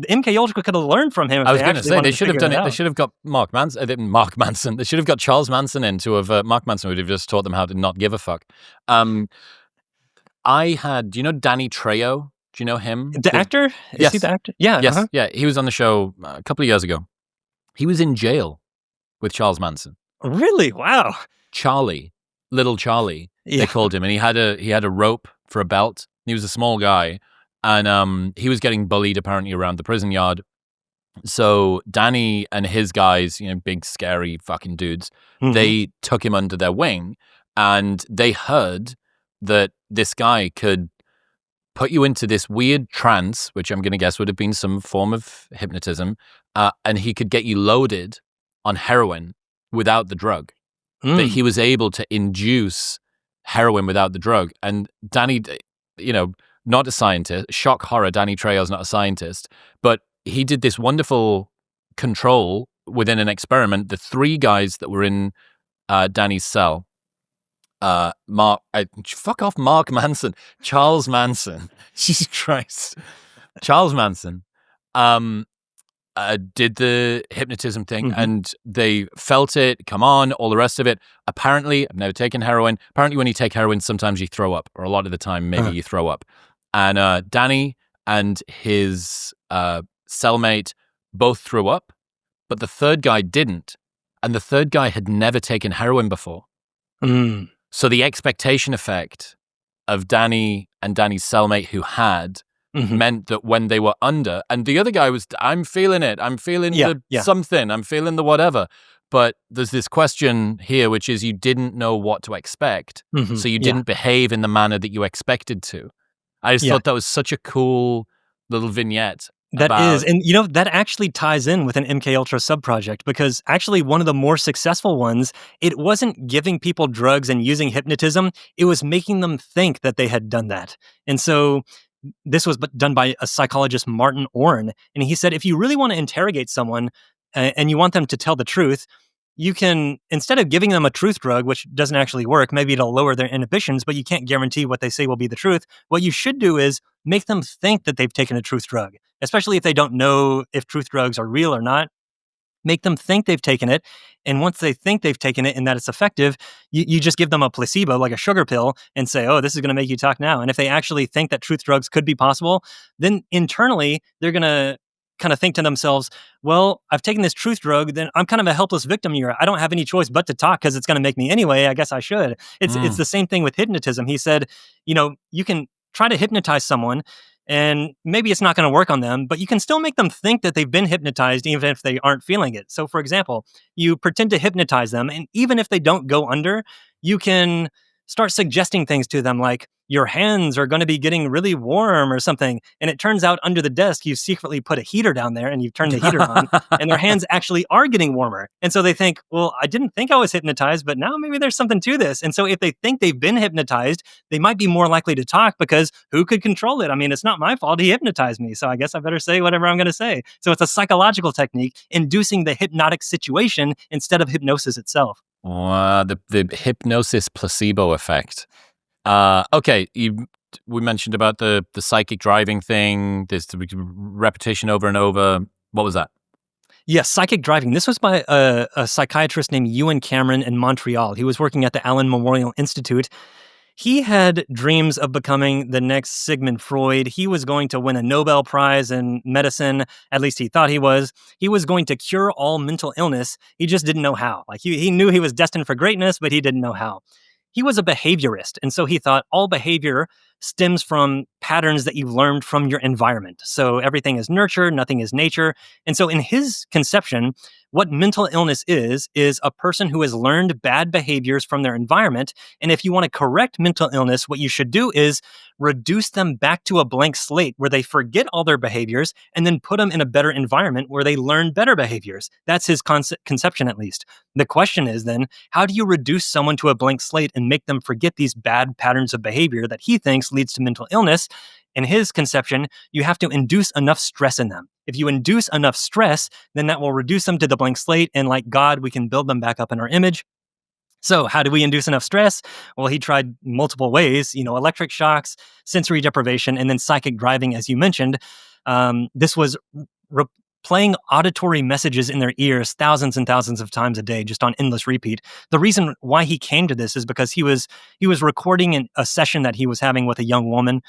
MK Ultra could have learned from him. I was going to say they should have done it. They should have got Mark Manson. They should have got Charles Manson in to have. Mark Manson would have just taught them how to not give a fuck. Do you know Danny Trejo? Do you know him? The actor? Is he the actor? Yeah. Yes. Yeah. He was on the show a couple of years ago. He was in jail with Charles Manson. Really? Wow. Little Charlie, they called him, and he had a rope for a belt. He was a small guy, and he was getting bullied apparently around the prison yard. So Danny and his guys, big scary fucking dudes, they took him under their wing, and they heard that this guy could put you into this weird trance, which I'm going to guess would have been some form of hypnotism, and he could get you loaded on heroin without the drug. That he was able to induce heroin without the drug. And Danny, not a scientist, shock horror, Danny Trejo's not a scientist, but he did this wonderful control within an experiment. The three guys that were in Danny's cell, Mark Manson, Charles Manson, Jesus Christ, Charles Manson, did the hypnotism thing, Mhm. and they felt it come on, all the rest of it. Apparently, I've never taken heroin. Apparently, when you take heroin, sometimes you throw up, or a lot of the time, maybe you throw up. And Danny and his cellmate both threw up, but the third guy didn't. And the third guy had never taken heroin before. Mm. So the expectation effect of Danny and Danny's cellmate who had Mhm. meant that when they were under, and the other guy was, I'm feeling it. I'm feeling the something. I'm feeling the whatever. But there's this question here, which is you didn't know what to expect. Mhm. So you Yeah. didn't behave in the manner that you expected to. I just Yeah. thought that was such a cool little vignette That is, about, and that actually ties in with an MKUltra subproject because actually one of the more successful ones, it wasn't giving people drugs and using hypnotism, it was making them think that they had done that. And so this was done by a psychologist, Martin Orrin, and he said if you really want to interrogate someone and you want them to tell the truth, you can, instead of giving them a truth drug, which doesn't actually work, maybe it'll lower their inhibitions, but you can't guarantee what they say will be the truth. What you should do is make them think that they've taken a truth drug, especially if they don't know if truth drugs are real or not. Make them think they've taken it. And once they think they've taken it and that it's effective, you just give them a placebo, like a sugar pill, and say, oh, this is going to make you talk now. And if they actually think that truth drugs could be possible, then internally, they're going to kind of think to themselves, well, I've taken this truth drug, then I'm kind of a helpless victim here. I don't have any choice but to talk because it's going to make me anyway. I guess I should. It's the same thing with hypnotism. He said, you can try to hypnotize someone and maybe it's not going to work on them, but you can still make them think that they've been hypnotized even if they aren't feeling it. So, for example, you pretend to hypnotize them, and even if they don't go under, you can start suggesting things to them like, your hands are going to be getting really warm or something. And it turns out under the desk, you secretly put a heater down there and you've turned the heater on, and their hands actually are getting warmer. And so they think, well, I didn't think I was hypnotized, but now maybe there's something to this. And so if they think they've been hypnotized, they might be more likely to talk because who could control it? I mean, it's not my fault. He hypnotized me. So I guess I better say whatever I'm going to say. So it's a psychological technique inducing the hypnotic situation instead of hypnosis itself. wow, the hypnosis placebo effect. Okay, we mentioned about the psychic driving thing. There's the repetition over and over. What was that? Yes, psychic driving. This was by a psychiatrist named Ewan Cameron in Montreal. He was working at the Allen Memorial Institute. He had dreams of becoming the next Sigmund Freud. He was going to win a Nobel Prize in medicine. At least he thought he was. He was going to cure all mental illness. He just didn't know how. Like he knew he was destined for greatness, but he didn't know how. He was a behaviorist. And so he thought all behavior stems from patterns that you've learned from your environment. So everything is nurture, nothing is nature. And so in his conception, what mental illness is a person who has learned bad behaviors from their environment. And if you want to correct mental illness, what you should do is reduce them back to a blank slate where they forget all their behaviors and then put them in a better environment where they learn better behaviors. That's his conception, at least. The question is then, how do you reduce someone to a blank slate and make them forget these bad patterns of behavior that he thinks leads to mental illness? In his conception, you have to induce enough stress in them. If you induce enough stress, then that will reduce them to the blank slate. And like God, we can build them back up in our image. So how do we induce enough stress? Well, he tried multiple ways, electric shocks, sensory deprivation, and then psychic driving, as you mentioned. This was playing auditory messages in their ears thousands and thousands of times a day, just on endless repeat. The reason why he came to this is because he was recording a session that he was having with a young woman,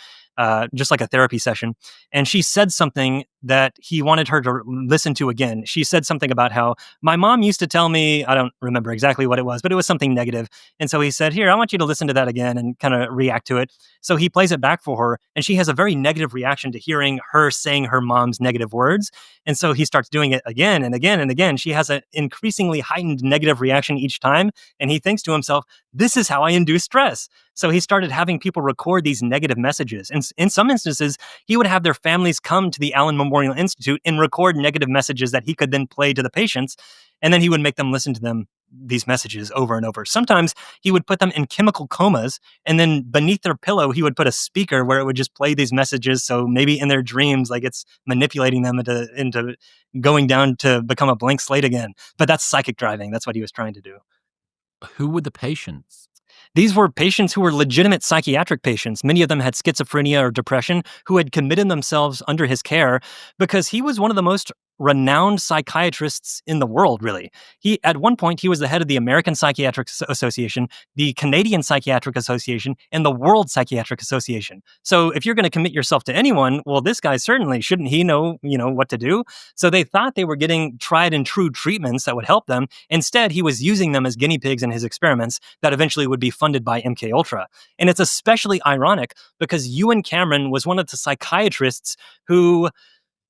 just like a therapy session. And she said something that he wanted her to listen to again. She said something about how my mom used to tell me, I don't remember exactly what it was, but it was something negative. And so he said, here, I want you to listen to that again and kind of react to it. So he plays it back for her, and she has a very negative reaction to hearing her saying her mom's negative words. And so he starts doing it again and again and again. She has an increasingly heightened negative reaction each time. And he thinks to himself, this is how I induce stress. So he started having people record these negative messages. And in some instances, he would have their families come to the Allen Memorial Institute and record negative messages that he could then play to the patients. And then he would make them listen to them, these messages, over and over. Sometimes he would put them in chemical comas, and then beneath their pillow, he would put a speaker where it would just play these messages. So maybe in their dreams, like it's manipulating them into going down to become a blank slate again. But that's psychic driving. That's what he was trying to do. Who were the patients? These were patients who were legitimate psychiatric patients. Many of them had schizophrenia or depression who had committed themselves under his care because he was one of the most renowned psychiatrists in the world, really. At one point, he was the head of the American Psychiatric Association, the Canadian Psychiatric Association, and the World Psychiatric Association. So if you're going to commit yourself to anyone, well, this guy certainly shouldn't he know, what to do? So they thought they were getting tried and true treatments that would help them. Instead, he was using them as guinea pigs in his experiments that eventually would be funded by MKUltra. And it's especially ironic because Ewan Cameron was one of the psychiatrists who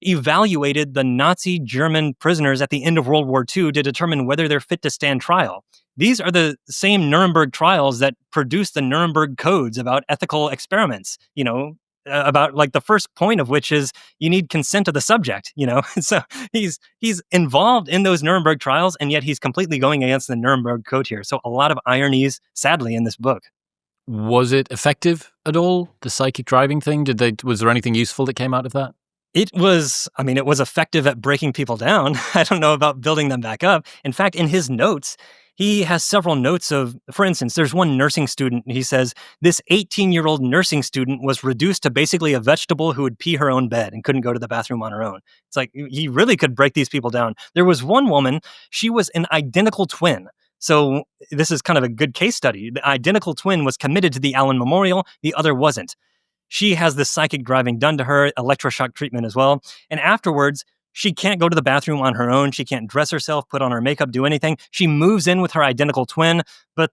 evaluated the Nazi German prisoners at the end of World War II to determine whether they're fit to stand trial. These are the same Nuremberg trials that produced the Nuremberg codes about ethical experiments, about like the first point of which is you need consent of the subject, So he's involved in those Nuremberg trials, and yet he's completely going against the Nuremberg code here. So a lot of ironies, sadly, in this book. Was it effective at all, the psychic driving thing? Was there anything useful that came out of that? It was effective at breaking people down. I don't know about building them back up. In fact, in his notes, he has several notes of, for instance, there's one nursing student. He says, this 18-year-old nursing student was reduced to basically a vegetable who would pee her own bed and couldn't go to the bathroom on her own. It's like, he really could break these people down. There was one woman, she was an identical twin. So this is kind of a good case study. The identical twin was committed to the Allen Memorial. The other wasn't. She has this psychic driving done to her, electroshock treatment as well. And afterwards, she can't go to the bathroom on her own. She can't dress herself, put on her makeup, do anything. She moves in with her identical twin, but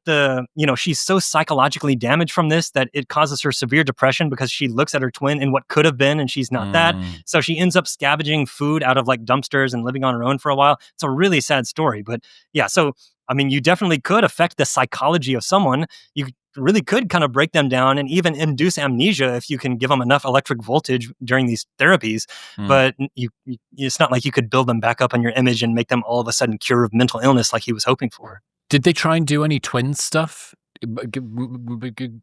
she's so psychologically damaged from this that it causes her severe depression because she looks at her twin in what could have been, and she's not that. So she ends up scavenging food out of like dumpsters and living on her own for a while. It's a really sad story, but yeah. So you definitely could affect the psychology of someone. You really could kind of break them down and even induce amnesia if you can give them enough electric voltage during these therapies. But it's not like you could build them back up on your image and make them all of a sudden cure of mental illness like he was hoping for. Did they try and do any twin stuff?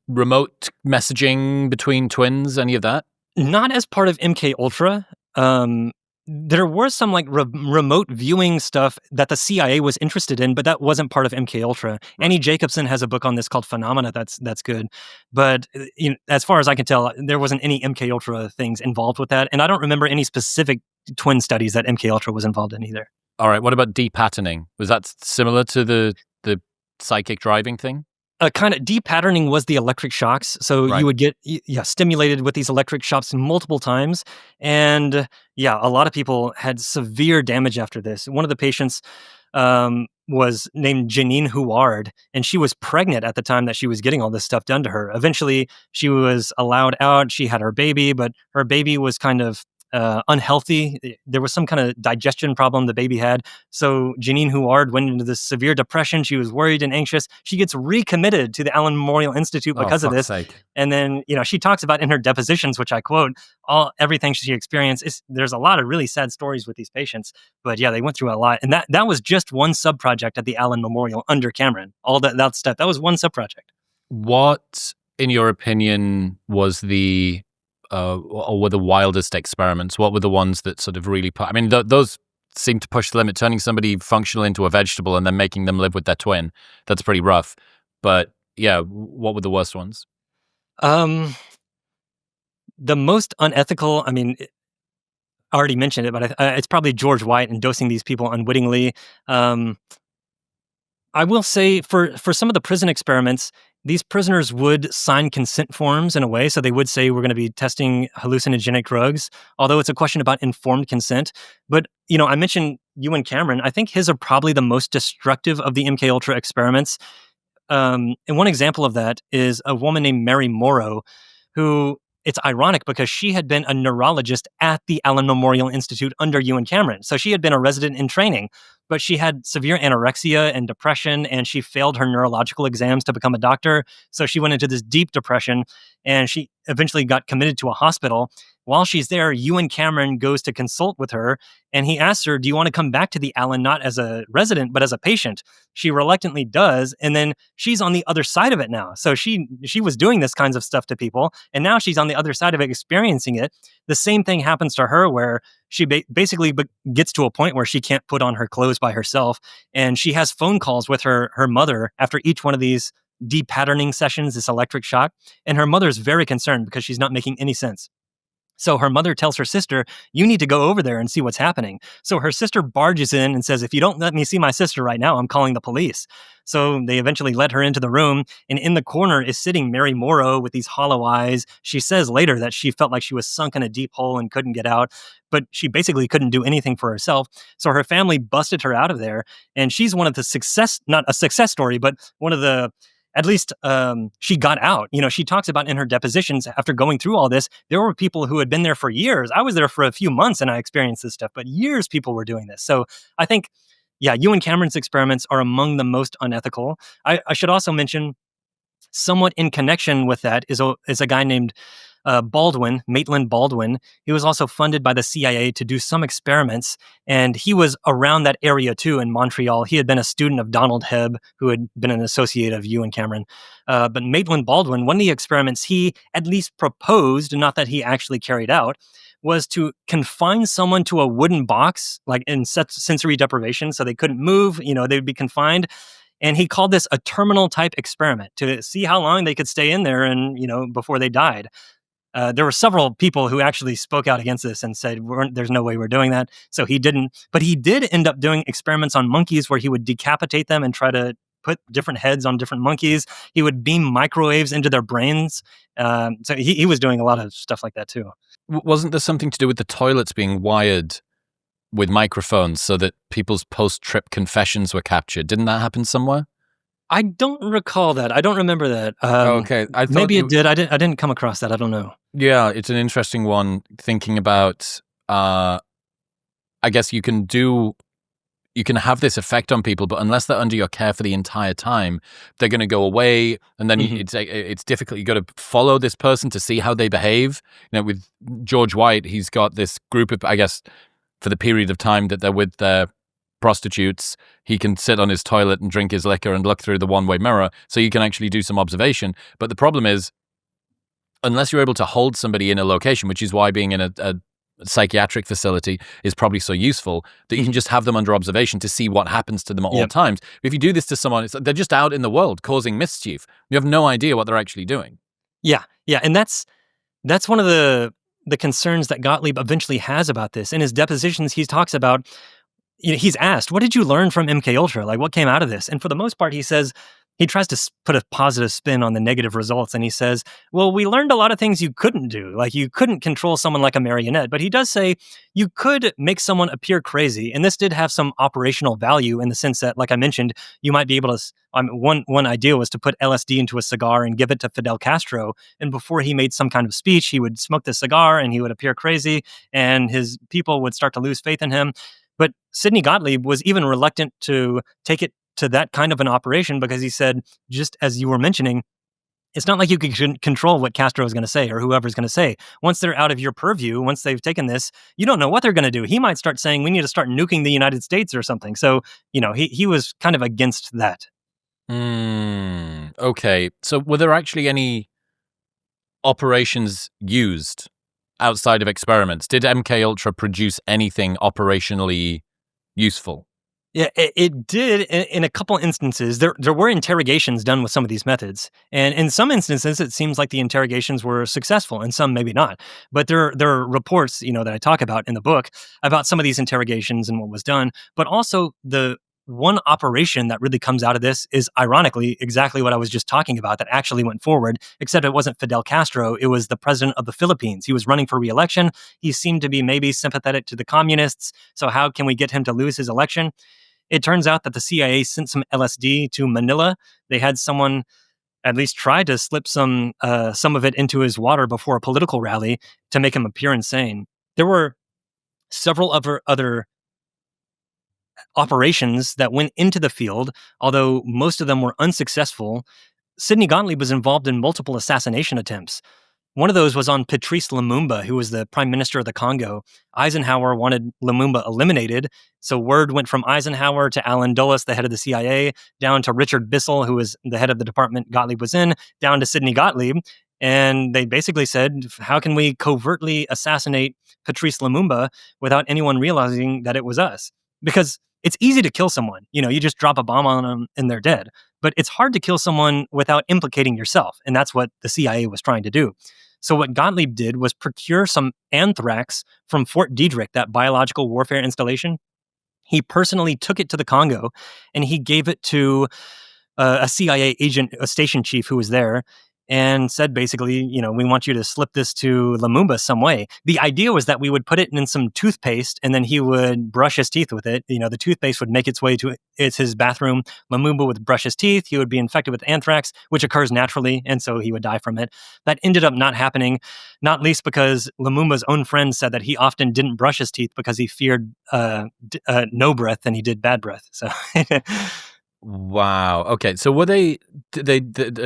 Remote messaging between twins, any of that? Not as part of MKUltra. There was some like remote viewing stuff that the CIA was interested in, but that wasn't part of MKUltra. Annie Jacobson has a book on this called Phenomena that's good. But as far as I can tell, there wasn't any MKUltra things involved with that. And I don't remember any specific twin studies that MKUltra was involved in either. All right. What about depatterning? Was that similar to the psychic driving thing? Kind of depatterning was the electric shocks. So you would get stimulated with these electric shocks multiple times. And a lot of people had severe damage after this. One of the patients was named Janine Huard, and she was pregnant at the time that she was getting all this stuff done to her. Eventually, she was allowed out. She had her baby, but her baby was kind of unhealthy. There was some kind of digestion problem the baby had. So Janine Huard went into this severe depression. She was worried and anxious. She gets recommitted to the Allen Memorial Institute because of this. Sake. And then, she talks about in her depositions, which I quote, everything she experienced. There's a lot of really sad stories with these patients. But they went through a lot. And that was just one sub-project at the Allen Memorial under Cameron. All that stuff. That was one sub-project. What, in your opinion, was or were the wildest experiments? What were the ones that sort of really those seem to push the limit, turning somebody functional into a vegetable and then making them live with their twin. That's pretty rough. But what were the worst ones? The most unethical, I already mentioned it, but it's probably George White and dosing these people unwittingly. I will say for some of the prison experiments, these prisoners would sign consent forms in a way. So they would say, we're going to be testing hallucinogenic drugs, although it's a question about informed consent. But, I mentioned Ewan Cameron. I think his are probably the most destructive of the MKUltra experiments. And one example of that is a woman named Mary Morrow, who it's ironic because she had been a neurologist at the Allen Memorial Institute under Ewan Cameron. So she had been a resident in training, but she had severe anorexia and depression, and she failed her neurological exams to become a doctor. So she went into this deep depression, and she eventually got committed to a hospital. While she's there, Ewan Cameron goes to consult with her, and he asks her, do you want to come back to the Allen not as a resident, but as a patient? She reluctantly does, and then she's on the other side of it now. So she was doing this kinds of stuff to people, and now she's on the other side of it, experiencing it. The same thing happens to her where she basically gets to a point where she can't put on her clothes by herself, and she has phone calls with her mother after each one of these depatterning sessions, this electric shock, and her mother's very concerned because she's not making any sense. So her mother tells her sister, you need to go over there and see what's happening. So her sister barges in and says, if you don't let me see my sister right now, I'm calling the police. So they eventually let her into the room, and in the corner is sitting Mary Morrow with these hollow eyes. She says later that she felt like she was sunk in a deep hole and couldn't get out, but she basically couldn't do anything for herself. So her family busted her out of there, and she's one of the not a success story, but one of the at least she got out. She talks about in her depositions after going through all this, there were people who had been there for years. I was there for a few months and I experienced this stuff, but years people were doing this. So I think, yeah, Ewan Cameron's experiments are among the most unethical. I should also mention, somewhat in connection with that is a guy named Baldwin, Maitland Baldwin. He was also funded by the CIA to do some experiments, and he was around that area too in Montreal. He had been a student of Donald Hebb, who had been an associate of Ewan Cameron. But Maitland Baldwin, one of the experiments he at least proposed, not that he actually carried out, was to confine someone to a wooden box, like in sensory deprivation, so they couldn't move. They would be confined. And he called this a terminal type experiment to see how long they could stay in there and, before they died. There were several people who actually spoke out against this and said, there's no way we're doing that. So he didn't. But he did end up doing experiments on monkeys where he would decapitate them and try to put different heads on different monkeys. He would beam microwaves into their brains. So he was doing a lot of stuff like that too. Wasn't there something to do with the toilets being wired with microphones so that people's post-trip confessions were captured? Didn't that happen somewhere? I don't recall that. I don't remember that. Okay, I thought maybe it did. I didn't come across that. I don't know. Yeah, it's an interesting one. Thinking about, I guess you can have this effect on people, but unless they're under your care for the entire time, they're going to go away, and then it's difficult. You got to follow this person to see how they behave. With George White, he's got this group of, I guess, for the period of time that they're with their prostitutes, he can sit on his toilet and drink his liquor and look through the one-way mirror, so you can actually do some observation. But the problem is, unless you're able to hold somebody in a location, which is why being in a psychiatric facility is probably so useful, that you can just have them under observation to see what happens to them at all times. If you do this to someone, they're just out in the world causing mischief. You have no idea what they're actually doing. Yeah, and that's one of the concerns that Gottlieb eventually has about this. In his depositions, he talks about, he's asked, what did you learn from MKUltra? Like, what came out of this? And for the most part, he says, he tries to put a positive spin on the negative results. And he says, well, we learned a lot of things you couldn't do. Like, you couldn't control someone like a marionette. But he does say you could make someone appear crazy. And this did have some operational value in the sense that, like I mentioned, you might be able to, one idea was to put LSD into a cigar and give it to Fidel Castro. And before he made some kind of speech, he would smoke the cigar and he would appear crazy. And his people would start to lose faith in him. But Sidney Gottlieb was even reluctant to take it to that kind of an operation because he said, just as you were mentioning, it's not like you can control what Castro is going to say or whoever's going to say. Once they're out of your purview, once they've taken this, you don't know what they're going to do. He might start saying, we need to start nuking the United States or something. So, he was kind of against that. Okay. So were there actually any operations used outside of experiments? Did MKUltra produce anything operationally useful? Yeah, it did in a couple instances. There were interrogations done with some of these methods. And in some instances, it seems like the interrogations were successful, and some maybe not. But there are reports, that I talk about in the book about some of these interrogations and what was done. But also the one operation that really comes out of this is, ironically, exactly what I was just talking about that actually went forward, except it wasn't Fidel Castro. It was the president of the Philippines. He was running for re-election. He seemed to be maybe sympathetic to the communists. So how can we get him to lose his election? It turns out that the CIA sent some LSD to Manila. They had someone at least try to slip some of it into his water before a political rally to make him appear insane. There were several other operations that went into the field, although most of them were unsuccessful. Sidney Gottlieb was involved in multiple assassination attempts. One of those was on Patrice Lumumba, who was the prime minister of the Congo. Eisenhower wanted Lumumba eliminated, so word went from Eisenhower to Allen Dulles, the head of the CIA, down to Richard Bissell, who was the head of the department Gottlieb was in, down to Sidney Gottlieb. And they basically said, how can we covertly assassinate Patrice Lumumba without anyone realizing that it was us? Because it's easy to kill someone. You just drop a bomb on them and they're dead. But it's hard to kill someone without implicating yourself. And that's what the CIA was trying to do. So what Gottlieb did was procure some anthrax from Fort Detrick, that biological warfare installation. He personally took it to the Congo, and he gave it to a CIA agent, a station chief who was there, and said basically, we want you to slip this to Lumumba some way. The idea was that we would put it in some toothpaste, and then he would brush his teeth with it. The toothpaste would make its way to his bathroom. Lumumba would brush his teeth. He would be infected with anthrax, which occurs naturally, and so he would die from it. That ended up not happening, not least because Lumumba's own friend said that he often didn't brush his teeth because he feared no breath than he did bad breath. So. Wow. Okay. So at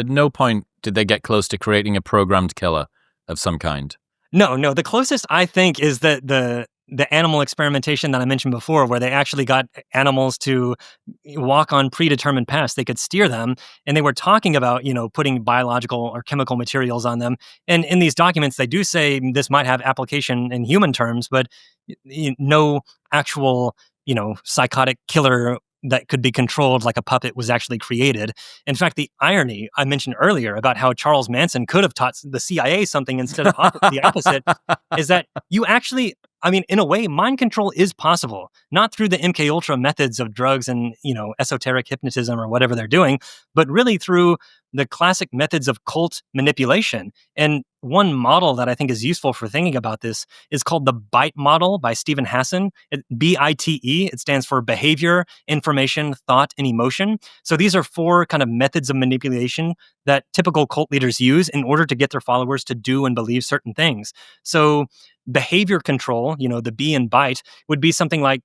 no point did they get close to creating a programmed killer of some kind? No. The closest I think is that the animal experimentation that I mentioned before, where they actually got animals to walk on predetermined paths. They could steer them, and they were talking about, putting biological or chemical materials on them. And in these documents, they do say this might have application in human terms, but no actual, psychotic killer that could be controlled like a puppet was actually created. In fact, the irony I mentioned earlier about how Charles Manson could have taught the CIA something instead of the opposite is that you actually, in a way, mind control is possible, not through the MKUltra methods of drugs and, esoteric hypnotism or whatever they're doing, but really through the classic methods of cult manipulation. And one model that I think is useful for thinking about this is called the BITE model by Stephen Hassan. BITE, it stands for behavior, information, thought, and emotion. So these are 4 kind of methods of manipulation that typical cult leaders use in order to get their followers to do and believe certain things. So behavior control, the B in BITE, would be something like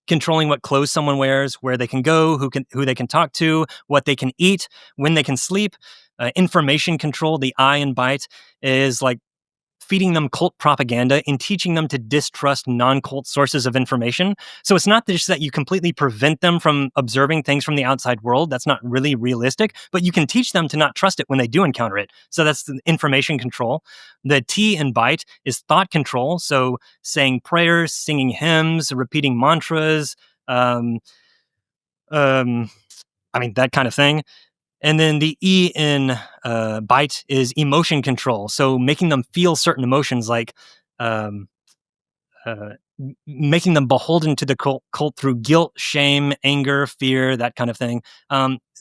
controlling what clothes someone wears, where they can go, who they can talk to, what they can eat, when they can sleep. Information control, the I in BITE, is like feeding them cult propaganda and teaching them to distrust non-cult sources of information. So it's not just that you completely prevent them from observing things from the outside world. That's not really realistic, but you can teach them to not trust it when they do encounter it. So that's the information control. The T in BITE is thought control. So saying prayers, singing hymns, repeating mantras, that kind of thing. And then the E in BITE is emotion control. So making them feel certain emotions, like making them beholden to the cult through guilt, shame, anger, fear, that kind of thing.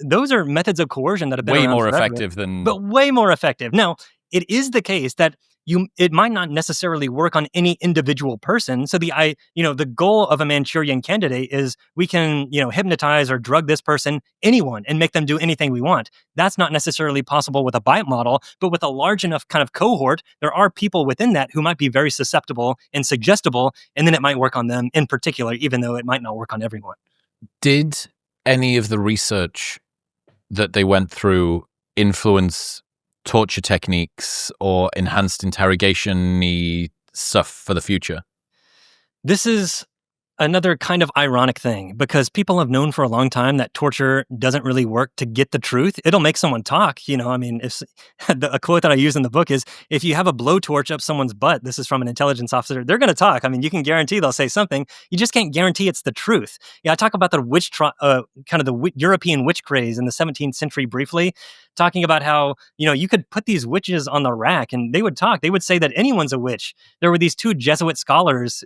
Those are methods of coercion that have been way around more forever, effective than... But way more effective. Now, it is the case that it might not necessarily work on any individual person. So the goal of a Manchurian candidate is we can, hypnotize or drug this person, anyone, and make them do anything we want. That's not necessarily possible with a BITE model, but with a large enough kind of cohort, there are people within that who might be very susceptible and suggestible, and then it might work on them in particular, even though it might not work on everyone. Did any of the research that they went through influence torture techniques or enhanced interrogation-y stuff for the future? This is another kind of ironic thing, because people have known for a long time that torture doesn't really work to get the truth. It'll make someone talk, if a quote that I use in the book is, if you have a blowtorch up someone's butt, this is from an intelligence officer, they're going to talk. You can guarantee they'll say something. You just can't guarantee it's the truth. Yeah, I talk about the European witch craze in the 17th century briefly, talking about how, you could put these witches on the rack and they would talk. They would say that anyone's a witch. There were these 2 Jesuit scholars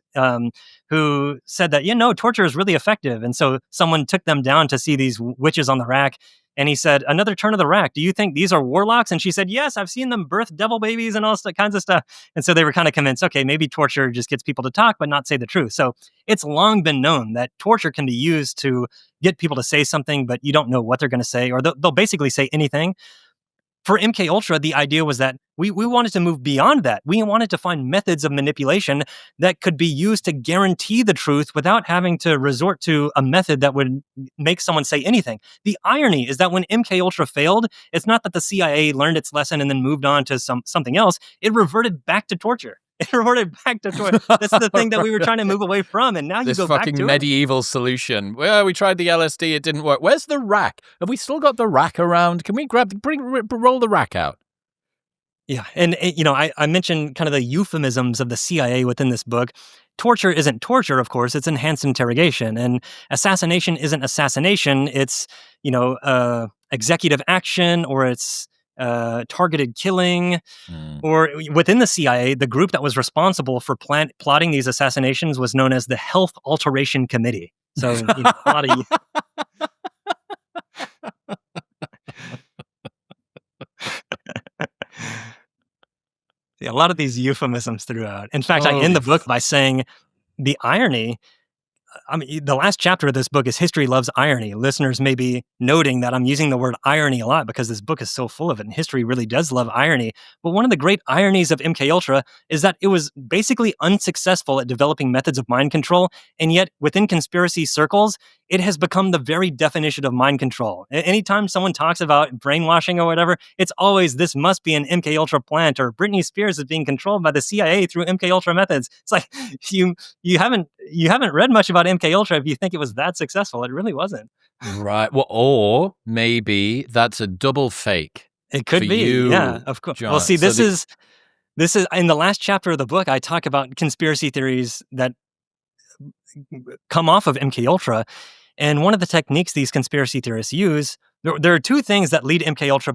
who said that, torture is really effective. And so someone took them down to see these witches on the rack. And he said, another turn of the rack, do you think these are warlocks? And she said, yes, I've seen them birth devil babies and all kinds of stuff. And so they were kind of convinced, okay, maybe torture just gets people to talk, but not say the truth. So it's long been known that torture can be used to get people to say something, but you don't know what they're going to say, or they'll basically say anything. For MKUltra, the idea was that we wanted to move beyond that. We wanted to find methods of manipulation that could be used to guarantee the truth without having to resort to a method that would make someone say anything. The irony is that when MKUltra failed, it's not that the CIA learned its lesson and then moved on to something else. It reverted back to torture. It reverted back to torture. That's the thing that we were trying to move away from, and now you go back to it. This fucking medieval solution. Well, we tried the LSD, it didn't work. Where's the rack? Have we still got the rack around? Can we roll the rack out? Yeah, and I mentioned kind of the euphemisms of the CIA within this book. Torture isn't torture, of course. It's enhanced interrogation, and assassination isn't assassination. It's executive action, or it's targeted killing, Mm. or within the CIA, the group that was responsible for plotting these assassinations was known as the Health Alteration Committee. So, a lot of a lot of these euphemisms throughout. In fact, I end Holy the book by saying the irony. I mean, the last chapter of this book is History Loves Irony. Listeners may be noting that I'm using the word irony a lot because this book is so full of it, and history really does love irony. But one of the great ironies of MKUltra is that it was basically unsuccessful at developing methods of mind control, and yet within conspiracy circles, it has become the very definition of mind control. Anytime someone talks about brainwashing or whatever, it's always this must be an MKUltra plant, or Britney Spears is being controlled by the CIA through MKUltra methods. It's like you haven't read much about MKUltra if you think it was that successful. It really wasn't. Right. Well, or maybe that's a double fake. It could for be, you, yeah, of course. Well, John. see, So this is in the last chapter of the book. I talk about conspiracy theories that come off of MKUltra, and one of the techniques these conspiracy theorists use. There are two things that lead MKUltra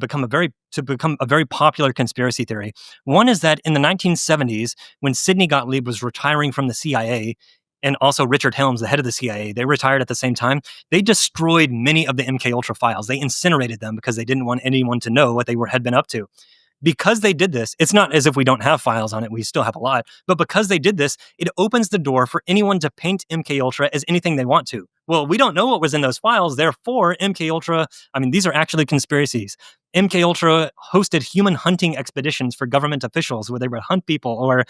to become a very popular conspiracy theory. One is that in the 1970s, when Sidney Gottlieb was retiring from the CIA, and also Richard Helms, the head of the CIA, they retired at the same time. They destroyed many of the MKUltra files. They incinerated them because they didn't want anyone to know what they had been up to. Because they did this, it's not as if we don't have files on it. We still have a lot. But because they did this, it opens the door for anyone to paint MKUltra as anything they want to. Well, we don't know what was in those files. Therefore, MKUltra, I mean, these are actually conspiracies. MKUltra hosted human hunting expeditions for government officials where they would hunt people, or,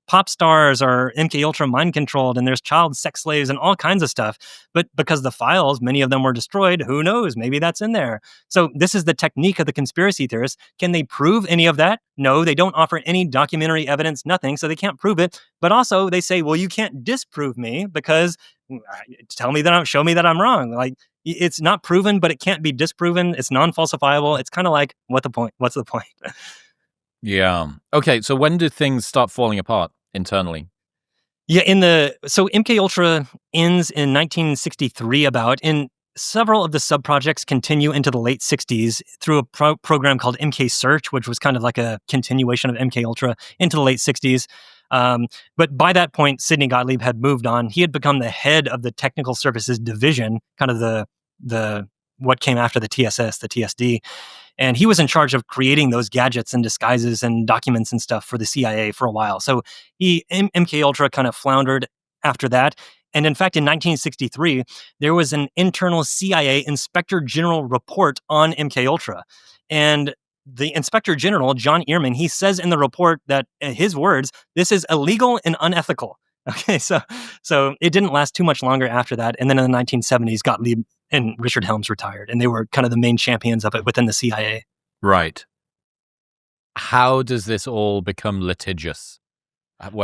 pop stars are MKUltra mind controlled, and there's child sex slaves and all kinds of stuff. But because the files, many of them were destroyed, who knows? Maybe that's in there. So this is the technique of the conspiracy theorists. Can they prove any of that? No, they don't offer any documentary evidence, nothing, so they can't prove it. But also they say, well, you can't disprove me because show me that I'm wrong. Like, it's not proven, but it can't be disproven. It's non-falsifiable. It's kind of like, what's the point? Yeah. Okay. So when do things start falling apart internally? Yeah, so MKUltra ends in 1963 and several of the sub-projects continue into the late 60s through a program called MK Search, which was kind of like a continuation of MKUltra into the late 60s. But by that point, Sidney Gottlieb had moved on. He had become the head of the Technical Services Division, kind of the what came after the TSS, the TSD. And he was in charge of creating those gadgets and disguises and documents and stuff for the CIA for a while. So MKUltra kind of floundered after that. And in fact, in 1963, there was an internal CIA Inspector General report on MKUltra. And the Inspector General, John Ehrman, he says in the report that, in his words, this is illegal and unethical. Okay, so it didn't last too much longer after that. And then in the 1970s, Gottlieb and Richard Helms retired, and they were kind of the main champions of it within the CIA. Right. How does this all become litigious?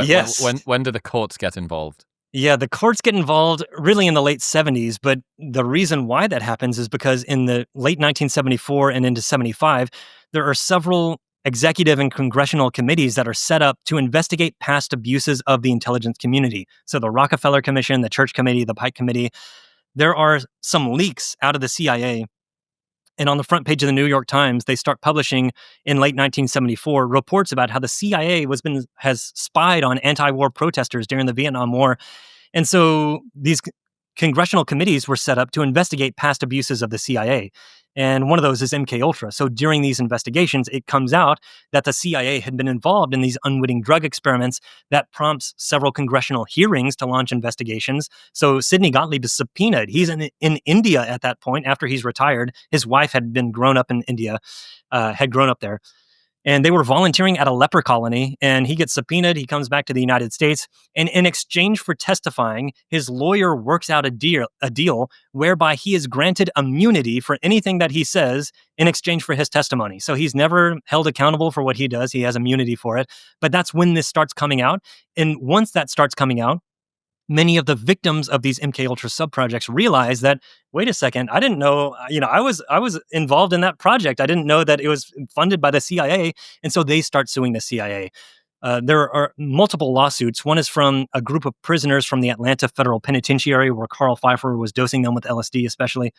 Yes. When do the courts get involved? Yeah, the courts get involved really in the late 70s, but the reason why that happens is because in the late 1974 and into 75, there are several executive and congressional committees that are set up to investigate past abuses of the intelligence community. So the Rockefeller Commission, the Church Committee, the Pike Committee. There are some leaks out of the CIA. And on the front page of the New York Times, they start publishing in late 1974 reports about how the CIA has spied on anti-war protesters during the Vietnam War. And so these congressional committees were set up to investigate past abuses of the CIA. And one of those is MKUltra. So during these investigations, it comes out that the CIA had been involved in these unwitting drug experiments that prompts several congressional hearings to launch investigations. So Sidney Gottlieb is subpoenaed. He's in India at that point after he's retired. His wife had been grown up in India, had grown up there. And they were volunteering at a leper colony, and he gets subpoenaed. He comes back to the United States, and in exchange for testifying, his lawyer works out a deal whereby he is granted immunity for anything that he says in exchange for his testimony. So he's never held accountable for what he does. He has immunity for it. But that's when this starts coming out. And once that starts coming out, many of the victims of these MKUltra subprojects realize that, wait a second, I didn't know, I was involved in that project. I didn't know that it was funded by the CIA. And so they start suing the CIA. There are multiple lawsuits. One is from a group of prisoners from the Atlanta Federal Penitentiary where Carl Pfeiffer was dosing them with LSD especially.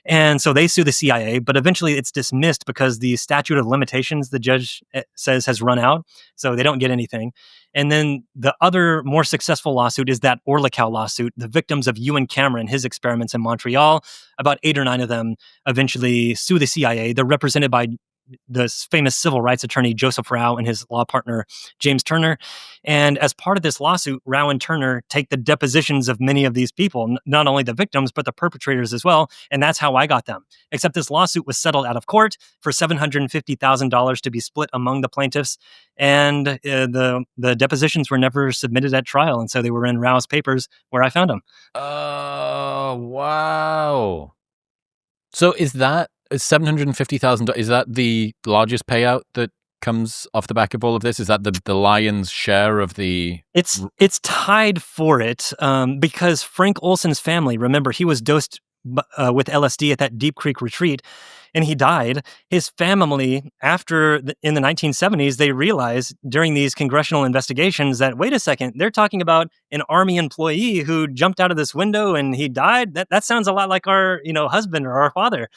And so they sue the CIA, but eventually it's dismissed because the statute of limitations, the judge says, has run out. So they don't get anything. And then the other more successful lawsuit is that Orlicow lawsuit, the victims of Ewan Cameron, his experiments in Montreal. About 8 or 9 of them eventually sue the CIA. They're represented by the famous civil rights attorney Joseph Rao and his law partner James Turner. And as part of this lawsuit, Rao and Turner take the depositions of many of these people, not only the victims, but the perpetrators as well. And that's how I got them. Except this lawsuit was settled out of court for $750,000 to be split among the plaintiffs. And the depositions were never submitted at trial. And so they were in Rao's papers where I found them. Oh, wow. So is $750,000? Is that the largest payout that comes off the back of all of this? Is that the lion's share of the? It's tied for it because Frank Olson's family. Remember, he was dosed with LSD at that Deep Creek retreat, and he died. His family, in the 1970s, they realized during these congressional investigations that, wait a second, they're talking about an Army employee who jumped out of this window and he died. That sounds a lot like our husband or our father.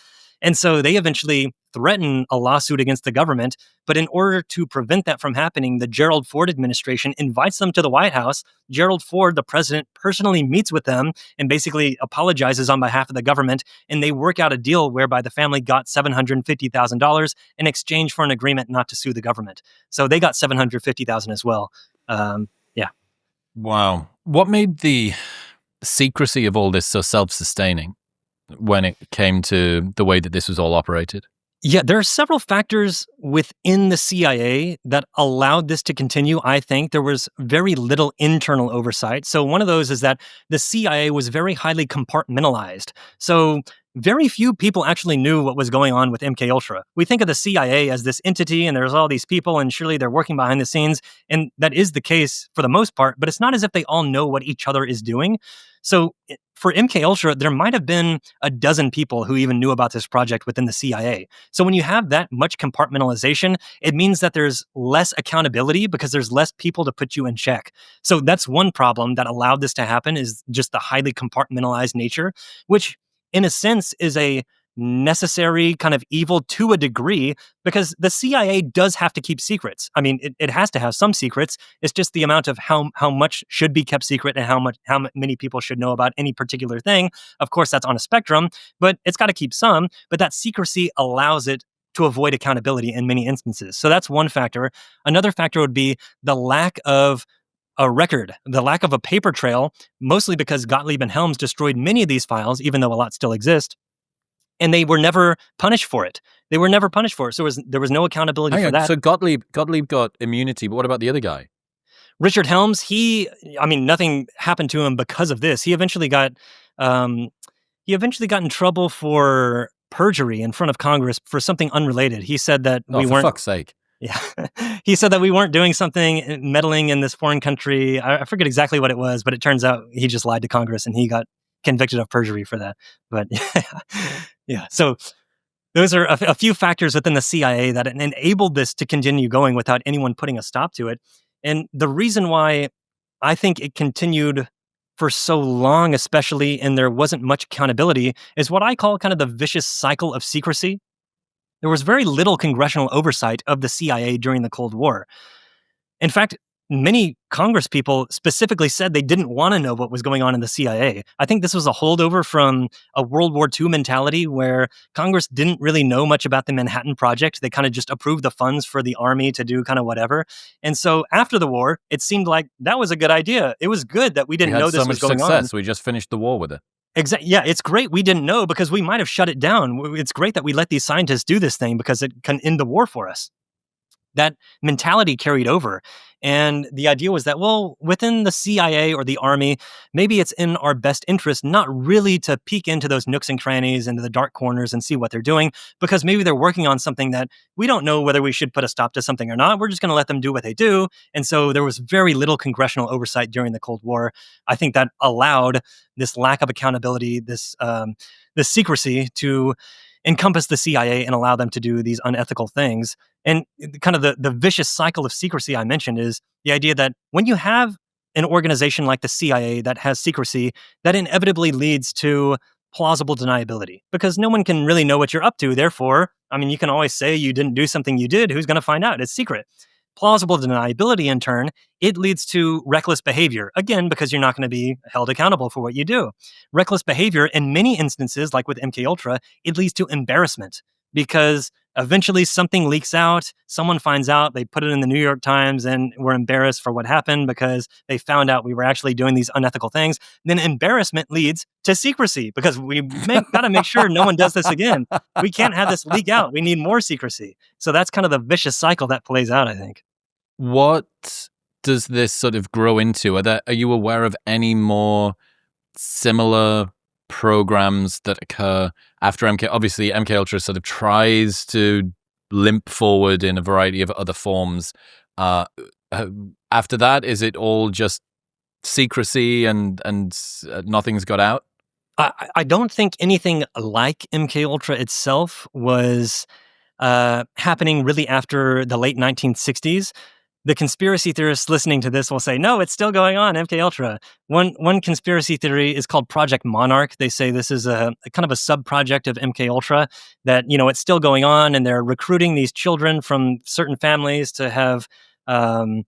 And so they eventually threaten a lawsuit against the government. But in order to prevent that from happening, the Gerald Ford administration invites them to the White House. Gerald Ford, the president, personally meets with them and basically apologizes on behalf of the government. And they work out a deal whereby the family got $750,000 in exchange for an agreement not to sue the government. So they got $750,000 as well. Yeah. Wow. What made the secrecy of all this so self-sustaining when it came to the way that this was all operated? Yeah, there are several factors within the CIA that allowed this to continue. I think there was very little internal oversight. So one of those is that the CIA was very highly compartmentalized. So very few people actually knew what was going on with MKUltra. We think of the CIA as this entity and there's all these people and surely they're working behind the scenes. And that is the case for the most part, but it's not as if they all know what each other is doing. So for MKUltra, there might have been a dozen people who even knew about this project within the CIA. So when you have that much compartmentalization, it means that there's less accountability because there's less people to put you in check. So that's one problem that allowed this to happen, is just the highly compartmentalized nature, which in a sense is a necessary kind of evil to a degree, because the CIA does have to keep secrets. I mean, it has to have some secrets. It's just the amount of how much should be kept secret and how many people should know about any particular thing. Of course, that's on a spectrum, but it's got to keep some. But that secrecy allows it to avoid accountability in many instances. So that's one factor. Another factor would be the lack of a record, the lack of a paper trail, mostly because Gottlieb and Helms destroyed many of these files, even though a lot still exist. And they were never punished for it. So there was no accountability for that. So Gottlieb got immunity, but what about the other guy? Richard Helms, nothing happened to him because of this. He eventually got in trouble for perjury in front of Congress for something unrelated. He said that we weren't. For fuck's sake. Yeah. He said that we weren't doing something, meddling in this foreign country. I forget exactly what it was, but it turns out he just lied to Congress and he got convicted of perjury for that. But yeah. So those are a few factors within the CIA that enabled this to continue going without anyone putting a stop to it. And the reason why I think it continued for so long, especially, and there wasn't much accountability, is what I call kind of the vicious cycle of secrecy. There was very little congressional oversight of the CIA during the Cold War. In fact, many Congress people specifically said they didn't want to know what was going on in the CIA. I think this was a holdover from a World War II mentality where Congress didn't really know much about the Manhattan Project. They kind of just approved the funds for the Army to do kind of whatever. And so after the war, it seemed like that was a good idea. It was good that we didn't know this was going on. We just finished the war with it. Exactly. Yeah, it's great we didn't know because we might have shut it down. It's great that we let these scientists do this thing because it can end the war for us. That mentality carried over. And the idea was that, well, within the CIA or the Army, maybe it's in our best interest not really to peek into those nooks and crannies, into the dark corners and see what they're doing, because maybe they're working on something that we don't know whether we should put a stop to something or not. We're just going to let them do what they do. And so there was very little congressional oversight during the Cold War. I think that allowed this lack of accountability, this secrecy to encompass the CIA and allow them to do these unethical things. And kind of the vicious cycle of secrecy I mentioned is the idea that when you have an organization like the CIA that has secrecy, that inevitably leads to plausible deniability, because no one can really know what you're up to. Therefore, I mean, you can always say you didn't do something you did. Who's going to find out? It's secret. Plausible deniability, in turn, it leads to reckless behavior. Again, because you're not going to be held accountable for what you do. Reckless behavior, in many instances, like with MKUltra, it leads to embarrassment, because eventually something leaks out, someone finds out, they put it in the New York Times, and we're embarrassed for what happened because they found out we were actually doing these unethical things. Then embarrassment leads to secrecy, because we got to make sure no one does this again. We can't have this leak out. We need more secrecy. So that's kind of the vicious cycle that plays out, I think. What does this sort of grow into? Are you aware of any more similar programs that occur after MK? Obviously, MKUltra sort of tries to limp forward in a variety of other forms. After that, is it all just secrecy and nothing's got out? I don't think anything like MKUltra itself was happening really after the late 1960s. The conspiracy theorists listening to this will say, no, it's still going on, MKUltra. One conspiracy theory is called Project Monarch. They say this is a kind of a sub-project of MKUltra, that, you know, it's still going on, and they're recruiting these children from certain families to have, they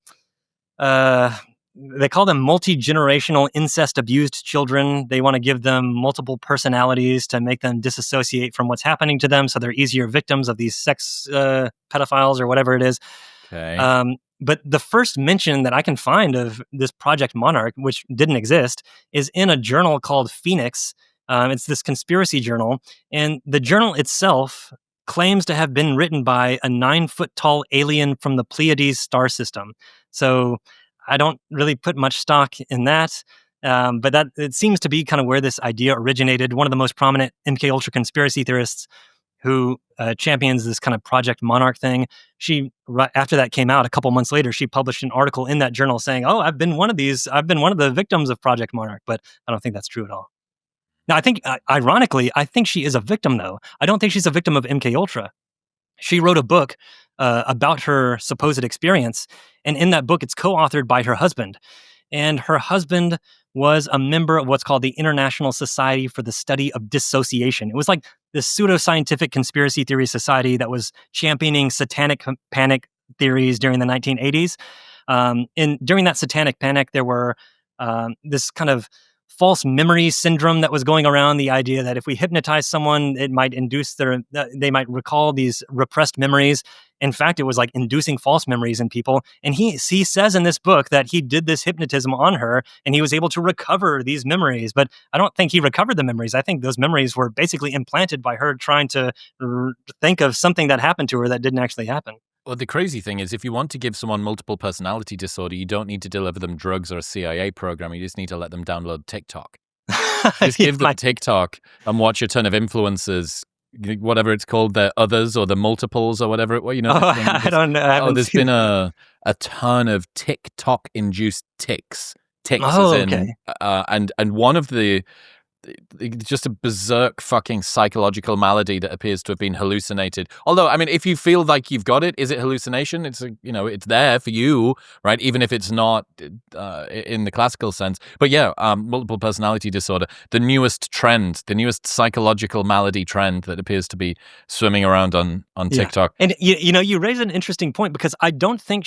call them multi-generational incest-abused children. They want to give them multiple personalities to make them disassociate from what's happening to them, so they're easier victims of these sex pedophiles or whatever it is. Okay. But the first mention that I can find of this Project Monarch, which didn't exist, is in a journal called Phoenix. It's this conspiracy journal, and the journal itself claims to have been written by a 9-foot-tall alien from the Pleiades star system. So I don't really put much stock in that, but that it seems to be kind of where this idea originated. One of the most prominent MKUltra conspiracy theorists who champions this kind of Project Monarch thing, she, right after that came out, a couple months later, she published an article in that journal saying, oh, I've been one of the victims of Project Monarch, but I don't think that's true at all. Now, I think, ironically, I think she is a victim, though. I don't think she's a victim of MKUltra. She wrote a book about her supposed experience, and in that book, it's co-authored by her husband. And her husband was a member of what's called the International Society for the Study of Dissociation. It was like this pseudoscientific conspiracy theory society that was championing satanic panic theories during the 1980s. And during that satanic panic, there were this kind of false memory syndrome that was going around, the idea that if we hypnotize someone, it might induce they might recall these repressed memories. In fact, it was like inducing false memories in people. And he says in this book that he did this hypnotism on her and he was able to recover these memories. But I don't think he recovered the memories. I think those memories were basically implanted by her trying to think of something that happened to her that didn't actually happen. Well, the crazy thing is, if you want to give someone multiple personality disorder, you don't need to deliver them drugs or a CIA program. You just need to let them download TikTok. Just give them TikTok and watch a ton of influencers, whatever it's called, the others or the multiples or whatever. Well, you know, I don't know. There's been a ton of TikTok-induced tics. Tics, okay. And one of the just a berserk fucking psychological malady that appears to have been hallucinated. Although, I mean, if you feel like you've got it, is it hallucination? It's it's there for you, right? Even if it's not in the classical sense. But yeah, multiple personality disorder, the newest trend, the newest psychological malady trend that appears to be swimming around on TikTok. And you raise an interesting point, because I don't think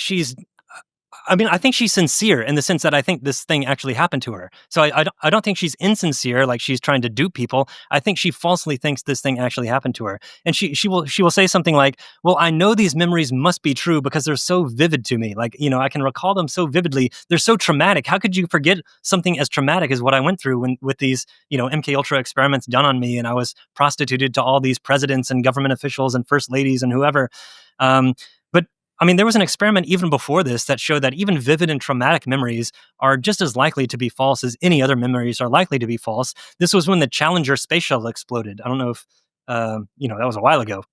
I think she's sincere in the sense that I think this thing actually happened to her. So I don't think she's insincere, like she's trying to dupe people. I think she falsely thinks this thing actually happened to her. And she will say something like, well, I know these memories must be true because they're so vivid to me. Like, I can recall them so vividly. They're so traumatic. How could you forget something as traumatic as what I went through with these, MKUltra experiments done on me, and I was prostituted to all these presidents and government officials and first ladies and whoever. I mean, there was an experiment even before this that showed that even vivid and traumatic memories are just as likely to be false as any other memories are likely to be false. This was when the Challenger space shuttle exploded. I don't know if, that was a while ago.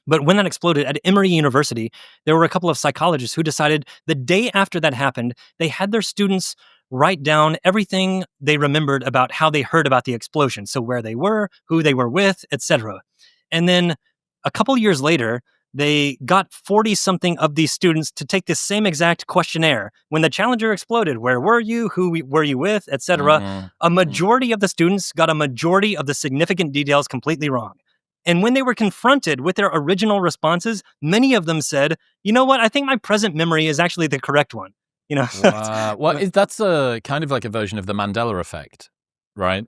But when that exploded at Emory University, there were a couple of psychologists who decided the day after that happened, they had their students write down everything they remembered about how they heard about the explosion. So where they were, who they were with, etc. And then a couple years later, they got 40-something of these students to take this same exact questionnaire. When the Challenger exploded, where were you? Were you with? Etc. A majority of the students got a majority of the significant details completely wrong. And when they were confronted with their original responses, many of them said, you know what? I think my present memory is actually the correct one. Wow. Well, that's a kind of like a version of the Mandela effect, right?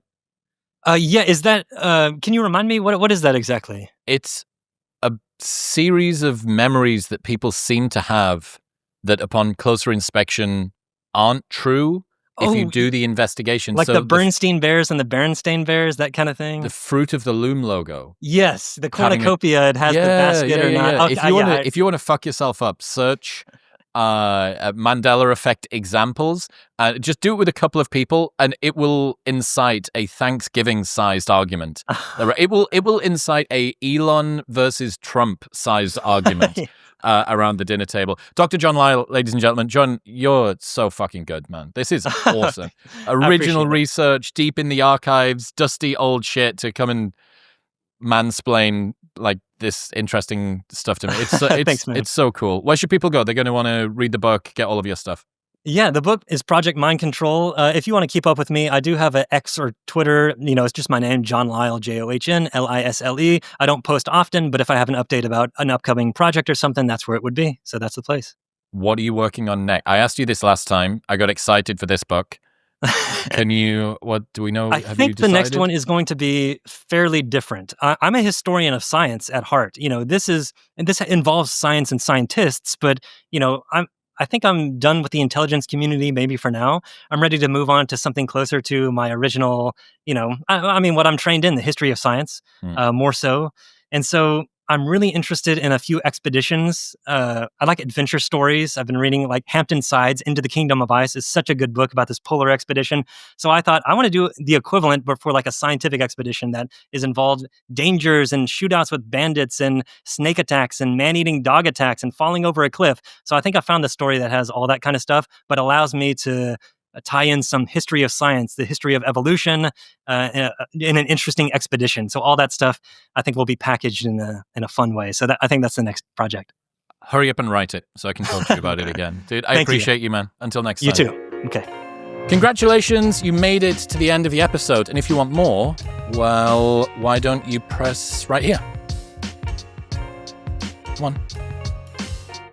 Yeah. Is that? Can you remind me what is that exactly? It's a series of memories that people seem to have that, upon closer inspection, aren't true. If you do the investigation, like the Bernstein Bears and the Berenstain Bears, that kind of thing. The Fruit of the Loom logo. Yes, the cornucopia. It has the basket or not. Yeah. Okay, if you want to fuck yourself up, search Mandela effect examples. Just do it with a couple of people, and it will incite a Thanksgiving-sized argument. It will incite a Elon versus Trump-sized argument. Around the dinner table. Dr. John Lisle, ladies and gentlemen. John, you're so fucking good, man. This is awesome. Original research, deep in the archives, dusty old shit to come and mansplain like this interesting stuff to me. Thanks, man. It's so cool. Where should people go? They're going to want to read the book, get all of your stuff. Yeah, the book is Project Mind Control. If you want to keep up with me, I do have an X or Twitter. It's just my name, John Lisle, JohnLisle. I don't post often, but if I have an update about an upcoming project or something, that's where it would be. So that's the place. What are you working on next? I asked you this last time. I got excited for this book. What do we know? I think the next one is going to be fairly different. I'm a historian of science at heart. This involves science and scientists, but, I think I'm done with the intelligence community, maybe for now. I'm ready to move on to something closer to my original, what I'm trained in, the history of science, more so. And so I'm really interested in a few expeditions. I like adventure stories. I've been reading like Hampton Sides, Into the Kingdom of Ice is such a good book about this polar expedition. So I thought I want to do the equivalent, but for like a scientific expedition that is involved dangers and shootouts with bandits and snake attacks and man-eating dog attacks and falling over a cliff. So I think I found the story that has all that kind of stuff, but allows me to tie in some history of science, the history of evolution, in an interesting expedition. So all that stuff, I think, will be packaged in a fun way. So I think that's the next project. Hurry up and write it so I can talk to you about it again. Dude, I appreciate you, man. Until next time. You too. Okay. Congratulations, you made it to the end of the episode. And if you want more, well, why don't you press right here? Come on.